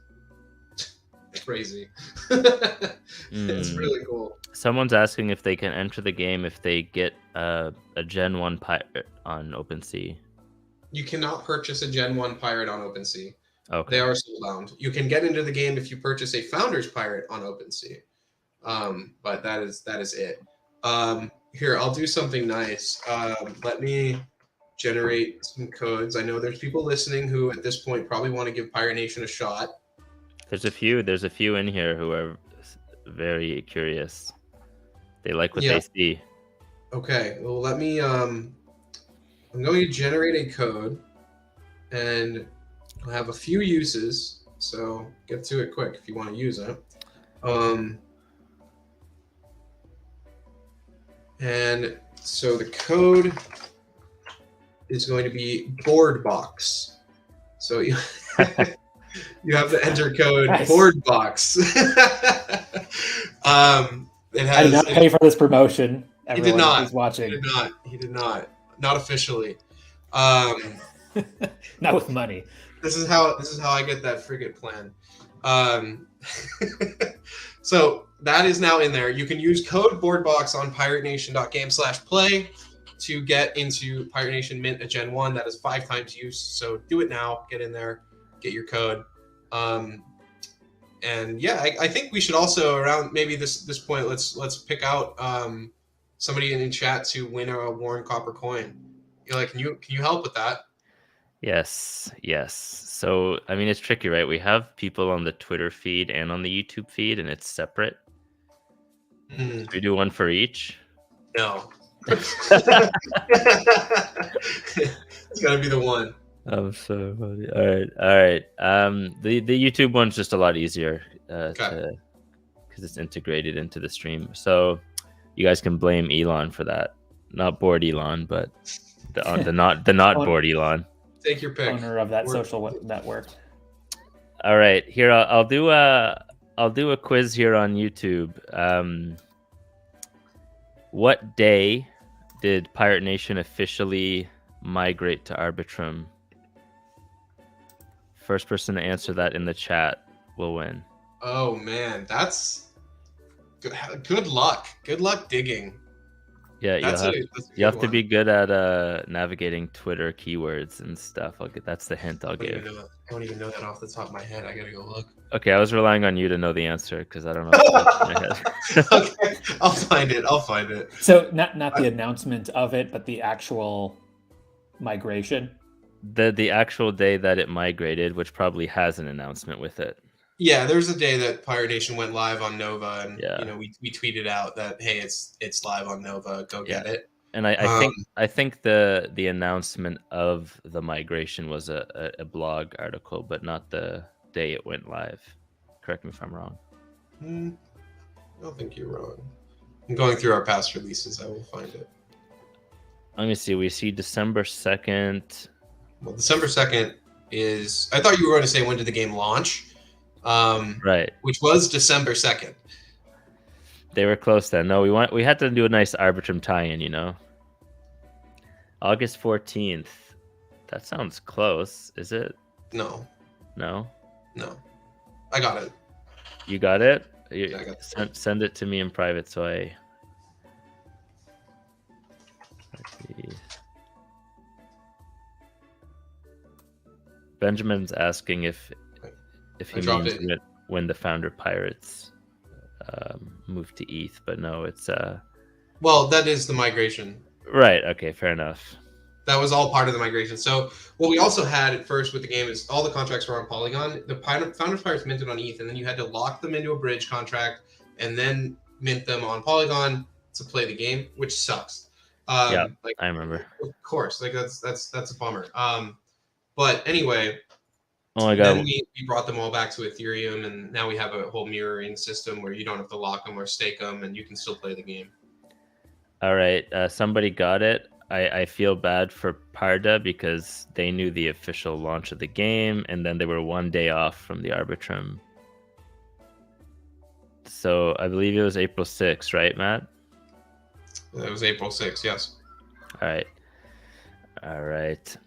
crazy. It's really cool. Someone's asking if they can enter the game if they get a Gen 1 pirate on OpenSea. You cannot purchase a Gen 1 pirate on OpenSea. Okay. They are soulbound. You can get into the game if you purchase a Founders pirate on OpenSea. But that is it. Here, I'll do something nice. Let me generate some codes. I know there's people listening who at this point probably want to give Pirate Nation a shot. There's a few in here who are very curious. They like what they see. Okay, well let me I'm going to generate a code, and I'll have a few uses, so get to it quick if you want to use it. And so the code is going to be board box. So you you have to enter code board box. It has, I did not pay for this promotion. He did not. Who's watching. He did not. Not officially. Not with money. This is how I get that frigate plan. So that is now in there. You can use code boardbox on piratenation.game/play to get into Pirate Nation Mint a Gen 1. That is 5 times use. So do it now. Get in there. Get your code. And yeah, I think we should also around maybe this point let's pick out somebody in chat to win a Warren Copper coin. Can you help with that? Yes. So I mean, it's tricky, right? We have people on the Twitter feed and on the YouTube feed, and it's separate. Should we do one for each? No. It's gotta be the one. Oh, so funny. All right. The YouTube one's just a lot easier because it's integrated into the stream. So you guys can blame Elon for that. Not bored Elon, but the not bored Elon. Take your pick. Owner of that social network. All right, here I'll do a quiz here on YouTube. What day did Pirate Nation officially migrate to Arbitrum? First person to answer that in the chat will win. Oh man, that's good luck. Good luck digging. Yeah, That's you'll you have to be good at navigating Twitter keywords and stuff. That's the hint I'll I give. don't even know that off the top of my head. I gotta go look. Okay, I was relying on you to know the answer because I don't know off the top of my head. Okay, I'll find it. I'll find it. So not the announcement of it, but the actual migration. The actual day that it migrated, which probably has an announcement with it. Yeah, there's a day that Pirate Nation went live on Nova, and Yeah. you know we tweeted out that hey, it's live on Nova. Go get it. And I think the announcement of the migration was a blog article, but not the day it went live. Correct me if I'm wrong. I don't think you're wrong. I'm going through our past releases. I will find it. Let me see. We see December 2nd. Well, December 2nd is. I thought you were going to say when did the game launch? Right. Which was December 2nd. They were close then. No, we had to do a nice Arbitrum tie-in, you know. August 14th. That sounds close. Is it? No. No. I got it. You got it? Yeah, I got it. Send it to me in private so I. Let's see. Benjamin's asking if he means when the founder pirates moved to ETH, but no, it's Well, that is the migration. right. Okay, fair enough. That was all part of the migration. So what we also had at first with the game is all the contracts were on Polygon. The Founders Pirates minted on ETH, and then you had to lock them into a bridge contract and then mint them on Polygon to play the game, which sucks. Yeah, I remember. Of course, like that's a bummer. But anyway, oh my god, then we brought them all back to Ethereum, and now we have a whole mirroring system where you don't have to lock them or stake them, and you can still play the game. All right, somebody got it. I feel bad for Parda because they knew the official launch of the game, and then they were one day off from the Arbitrum. So I believe it was April 6th, right, Matt? It was April 6th, yes. All right.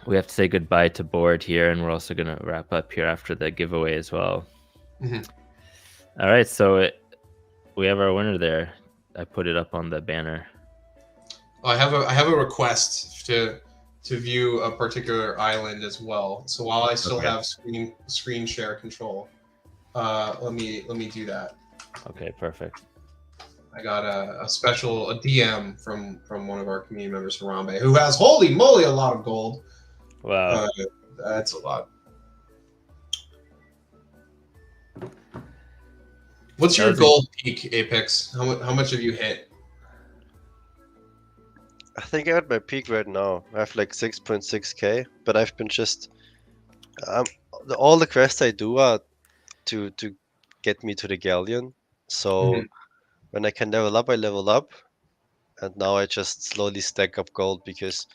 We have to say goodbye to Board here, and we're also going to wrap up here after the giveaway as well. Mm-hmm. All right, so we have our winner there. I put it up on the banner. I have a request to view a particular island as well. So while I still have screen share control, let me do that. Okay, perfect. I got a DM from one of our community members, Harambe, who has holy moly a lot of gold. Wow, that's a lot. What's your gold peak, Apex? How much have you hit? I think I'm at my peak right now. I have like 6.6k, but I've been just all the quests I do are to get me to the galleon. So when I can level up, I level up, and now I just slowly stack up gold because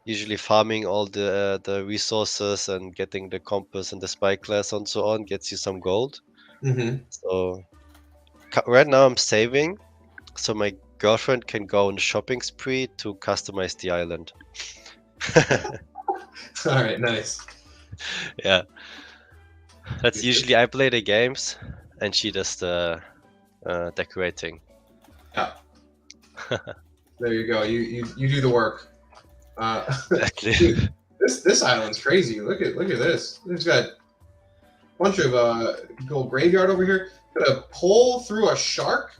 usually farming all the resources and getting the compass and the spyglass and so on gets you some gold. So right now I'm saving, so my girlfriend can go on a shopping spree to customize the island. All right, nice. Yeah, that's usually I play the games and she does the decorating. Yeah. There you go. You do the work. Exactly. Dude, this island's crazy. Look at this. There's got a bunch of gold graveyard over here. Got a pole through a shark.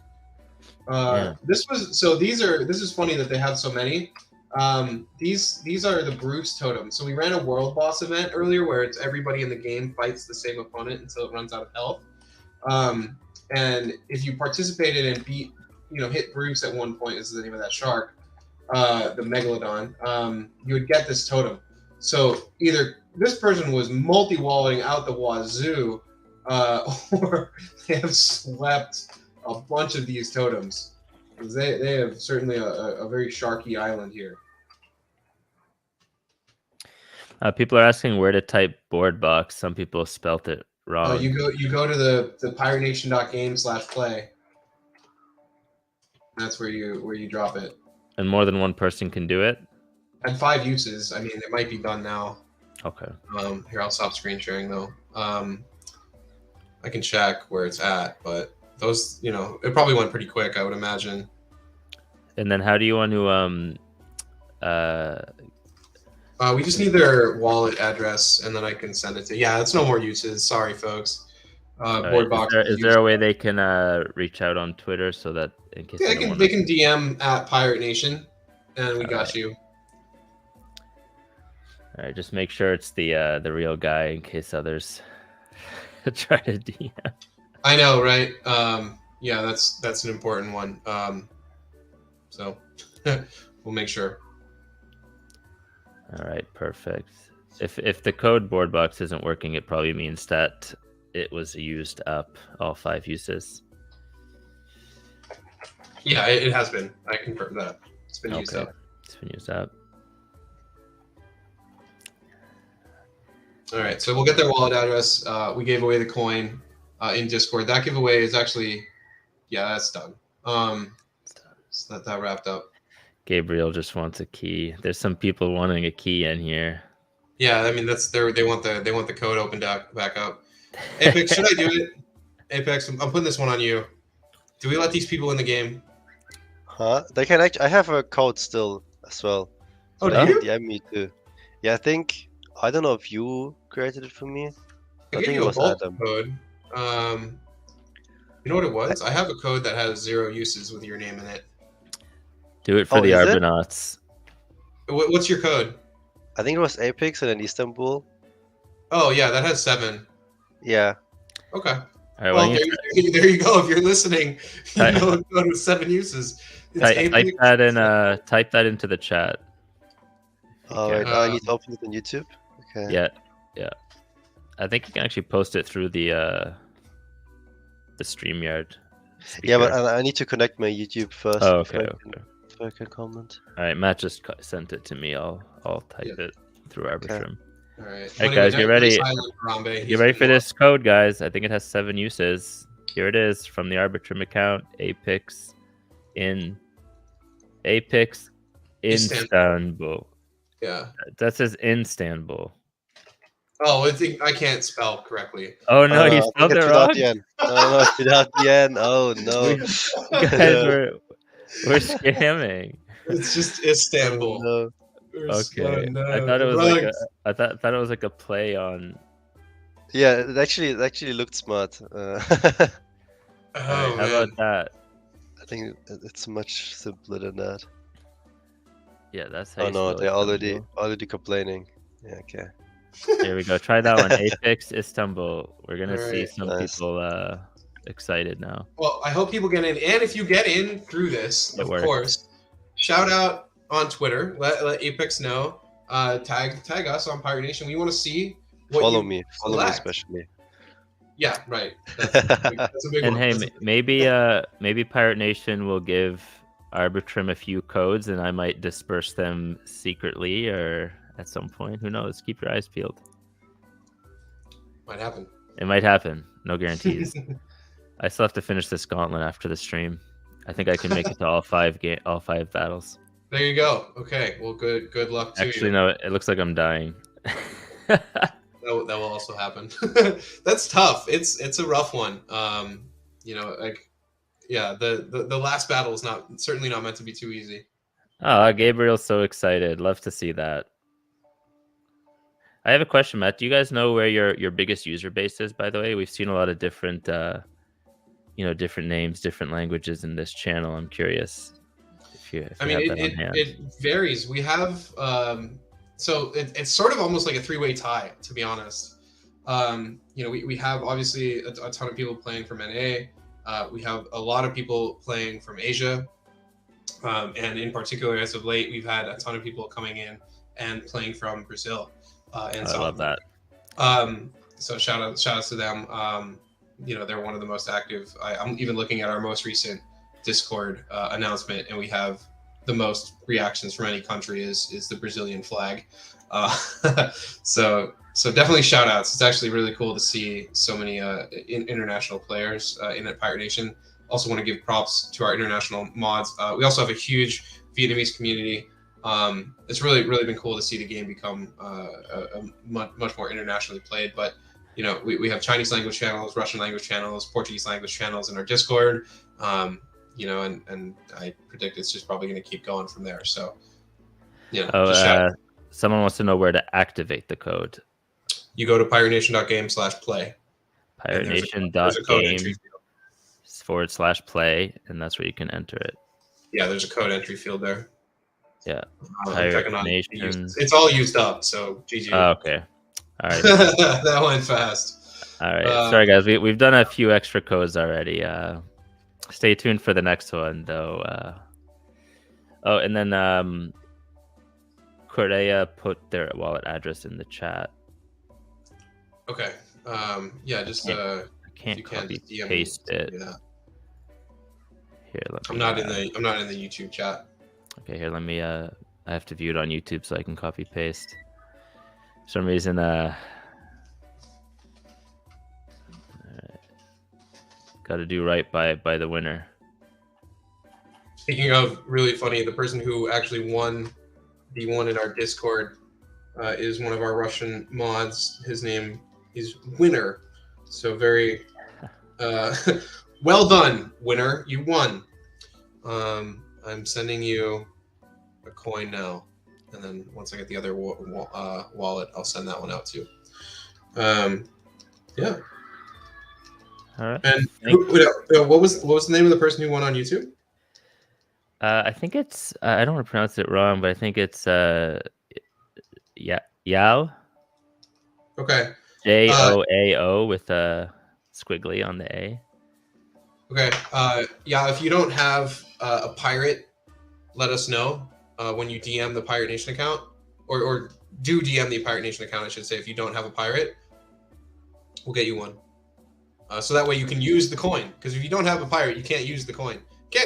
This is funny that they have so many. These are the Bruce totems. So we ran a world boss event earlier where it's everybody in the game fights the same opponent until it runs out of health. And if you participated and beat, hit Bruce at one point, is the name of that shark, the Megalodon, you would get this totem. So either this person was multi-walling out the wazoo, or they have slept a bunch of these totems. They have certainly a very sharky island here. People are asking where to type board box. Some people spelt it wrong. You go to the pirenation.game/play. That's where you drop it. And more than one person can do it? Had 5 uses. I mean, it might be done now. Okay. Here, I'll stop screen sharing though. I can check where it's at, but those, it probably went pretty quick, I would imagine. And then how do you want to We just need their wallet address, and then I can send it to. Yeah, that's no more uses. Sorry, folks. Board box. Is there a way they can reach out on Twitter so that in case Yeah, they can DM at Pirate Nation, and we got you. All right, just make sure it's the real guy in case others try to DM. I know, right? Yeah, that's an important one. So we'll make sure. All right, perfect. If the code board box isn't working, it probably means that it was used up, all 5 uses. Yeah, it has been. I confirm that. It's been used up. It's been used up. All right, so we'll get their wallet address. We gave away the coin in Discord. That giveaway is actually, yeah, that's done. So that wrapped up. Gabriel just wants a key. There's some people wanting a key in here. Yeah, I mean they want the code opened back up. Apex, should I do it? Apex, I'm putting this one on you. Do we let these people in the game? Huh? They can actually. I have a code still as well. Oh, So do you? Yeah, me too. Yeah, I think. I don't know if you created it for me. I I gave think you it a was bulk Adam. code. You know what it was? I have a code that has 0 uses with your name in it. Do it for Oh, the is it? Arbonauts. What's your code? I think it was Apex and then Istanbul. Oh yeah, that has 7. Yeah. Okay. All right, Well, well, there you go. If you're listening, you Type- know a code with 7 uses. It's type Apex. that in. Type that into the chat. Oh, Okay. wait, I need to open it on YouTube. Okay. Yeah. I think you can actually post it through the StreamYard. Yeah, but speaker. I need to connect my YouTube first. Oh, before okay. I can- before I can comment. All right, Matt just sent it to me. I'll type Yeah. it through Arbitrum. All right. Hey, guys, get ready. Harambe. You ready for this code, guys? I think it has 7 uses. Here it is from the Arbitrum account. Apex Istanbul. Yeah. That says Istanbul. Oh, I can't spell correctly. Oh no, you I spelled think it it's without wrong. the end. No, it's without the end. Oh no. Guys, we're scamming. It's just Istanbul. No. Okay, I thought it was I thought it was like a play on. Yeah, it actually looked smart. Oh, How man. about that? I think it's much simpler than that. Yeah, that's how. Oh you no, spell they're Istanbul. already complaining. Yeah, okay. Here we go. Try that one. Apex Istanbul. We're gonna see Alright. some Nice. people excited now. Well, I hope people get in, and if you get in through this, It of worked. course, shout out on Twitter. Let Apex know. Tag us on Pirate Nation. We want to see what Follow you me select. especially. Yeah, right. That's a big And one. hey, That's a- maybe Pirate Nation will give Arbitrum a few codes, and I might disperse them secretly or at some point. Who knows? Keep your eyes peeled. might happen. It might happen. No guarantees. I still have to finish this gauntlet after the stream. I think I can make it to all 5 battles. There you go. Okay. Well, good luck to Actually, you. no. It looks like I'm dying. That will also happen. That's tough. It's a rough one. The last battle is certainly not meant to be too easy. Oh, Gabriel's so excited. Love to see that. I have a question, Matt. Do you guys know where your biggest user base is, by the way? We've seen a lot of different different names, different languages in this channel. I'm curious if you have that on hand. It varies. We have so it's sort of almost like a 3-way tie, to be honest. We have obviously a ton of people playing from NA. We have a lot of people playing from Asia, and in particular, as of late, we've had a ton of people coming in and playing from Brazil. I love that. So shout outs to them. They're one of the most active. I'm even looking at our most recent Discord announcement, and we have the most reactions from any country is the Brazilian flag. So definitely shout outs. It's actually really cool to see so many international players in Pirate Nation. Also want to give props to our international mods. We also have a huge Vietnamese community. It's really been cool to see the game become a much more internationally played. But you know, we have Chinese language channels, Russian language channels, Portuguese language channels in our Discord. You know, and I predict it's just probably going to keep going from there. So, you know, just shout. Someone wants to know where to activate the code. You go to piratnation.game/play. Piratnation.game/play, and that's where you can enter it. Yeah, there's a code entry field there. Yeah. Pirate Nation. It's all used up, so GG. Oh, okay. All right. That went fast. All right. Sorry, guys. We've done a few extra codes already. Stay tuned for the next one, though. Oh, and then Correa put their wallet address in the chat. Okay. Yeah, just I can't copy paste it. Yeah. Here, I'm not in the YouTube chat. Okay, here, let me I have to view it on YouTube so I can copy paste. For some reason got to do right by the winner. Speaking of really funny, the person who actually won the one in our Discord is one of our Russian mods. His name is Winner. So very well done, Winner. You won. I'm sending you a coin now, and then once I get the other wallet, I'll send that one out too. Yeah. All right. And what was the name of the person who won on YouTube? I think it's I don't want to pronounce it wrong, but I think it's Yao. Okay. JOAO with a squiggly on the A. Okay. Yeah, if you don't have a pirate, let us know when you DM the Pirate Nation account, or do DM the Pirate Nation account, I should say. If you don't have a pirate, we'll get you one. So that way you can use the coin. Because if you don't have a pirate, you can't use the coin.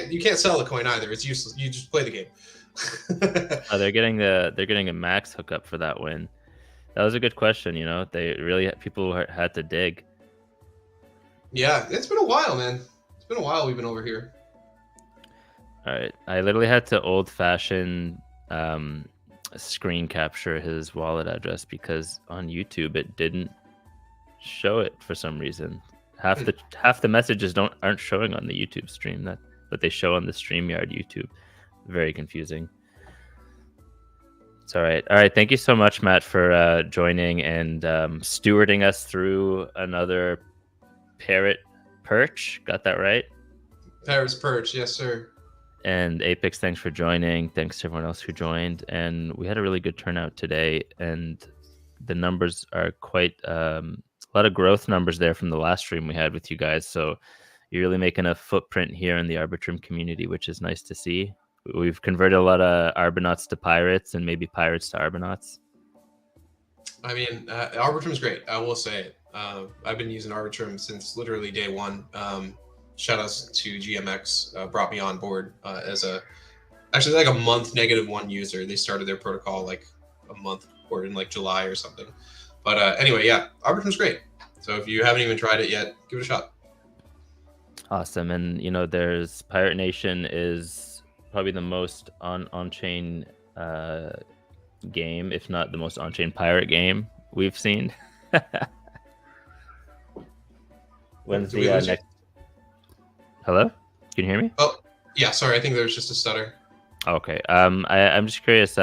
You can't sell the coin either. It's useless. You just play the game. They're getting a max hookup for that win. That was a good question. You know, people had to dig. Yeah, it's been a while, man. It's been a while we've been over here. All right, I literally had to old-fashioned screen capture his wallet address because on YouTube it didn't show it for some reason. Half the messages aren't showing on the YouTube stream, but they show on the StreamYard YouTube. Very confusing. It's all right. All right, thank you so much, Matt, for joining and stewarding us through another Parrot Perch. Got that right? Parrot's Perch, yes, sir. And Apex, thanks for joining. Thanks to everyone else who joined. And we had a really good turnout today. And the numbers are quite a lot of growth numbers there from the last stream we had with you guys. So you're really making a footprint here in the Arbitrum community, which is nice to see. We've converted a lot of Arbonauts to Pirates and maybe Pirates to Arbonauts. I mean, Arbitrum's great. I will say it. I've been using Arbitrum since literally day one. Shout outs to GMX, brought me on board as actually like a month -1 user. They started their protocol like a month or in like July or something. But anyway, yeah, Arbitrum's great. So if you haven't even tried it yet, give it a shot. Awesome. And, you know, there's Pirate Nation is probably the most on-chain game, if not the most on-chain pirate game we've seen. When's the next? Hello? Can you hear me? Oh, yeah. Sorry, I think there was just a stutter. Okay. I'm just curious.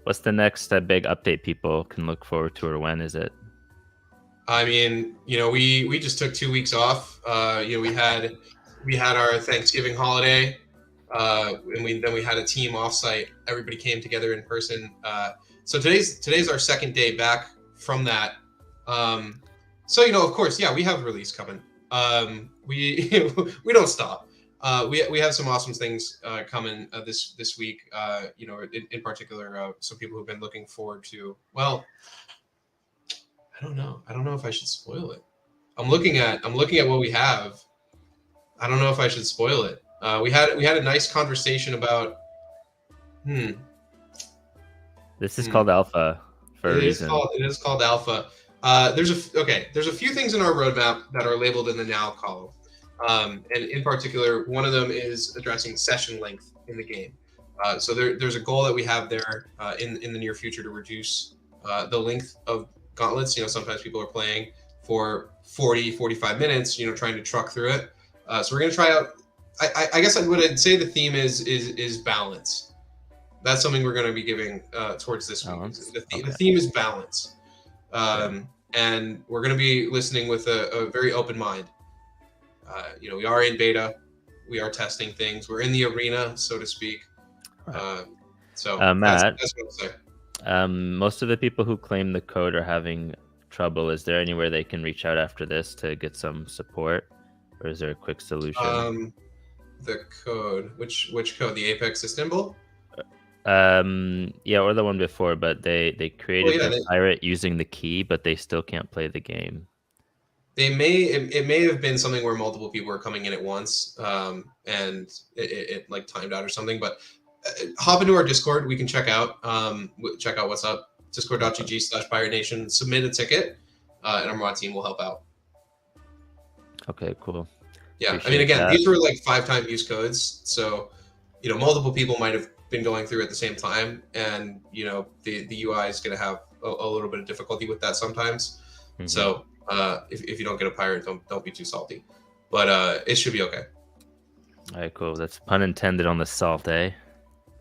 What's the next big update people can look forward to, or when is it? I mean, you know, we just took 2 weeks off. You know, we had our Thanksgiving holiday, and then we had a team offsite. Everybody came together in person. So today's our second day back from that. So you know, of course, yeah, we have a release coming. We don't stop. We have some awesome things coming this week. You know, in particular, some people who've been looking forward to. Well, I don't know. I don't know if I should spoil it. I'm looking at what we have. I don't know if I should spoil it. We had a nice conversation about. This is called Alpha for a reason. It is called Alpha. There's a few things in our roadmap that are labeled in the now column, and in particular, one of them is addressing session length in the game. So there's a goal that we have there in the near future to reduce the length of gauntlets. Sometimes people are playing for 40, 45 minutes, trying to truck through it. So we're going to try out, I guess what I'd say the theme is balance. That's something we're going to be giving towards this week. The theme is balance. And we're going to be listening with a very open mind. We are in beta. We are testing things. We're in the arena, so to speak. So Matt, that's what I'll say. Most of the people who claim the code are having trouble. Is there anywhere they can reach out after this to get some support, or is there a quick solution? The code, which code? The Apex Istanbul? Yeah, or the one before, but they created the pirate using the key, but they still can't play the game. It may have been something where multiple people were coming in at once, and it like timed out or something. But hop into our Discord. We can check out what's up. Discord.gg/Pirate Nation. Submit a ticket, and our mod team will help out. Okay, cool. Yeah, Appreciate I mean, again, that. these were like 5-time use codes, so multiple people might have been going through at the same time, and the UI is going to have a little bit of difficulty with that sometimes. Mhm. So if you don't get a pirate, don't be too salty, but it should be okay. All right, cool. That's pun intended on the salt, eh?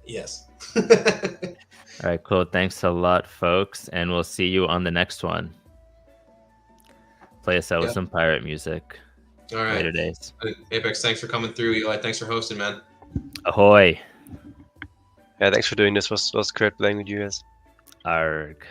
Yes. All right, cool. Thanks a lot, folks, and we'll see you on the next one. Play us out with some pirate music. All right. Later days. Apex, thanks for coming through. Eli, thanks for hosting, man. Ahoy. Yeah, thanks for doing this. Was great playing with you guys. Arg.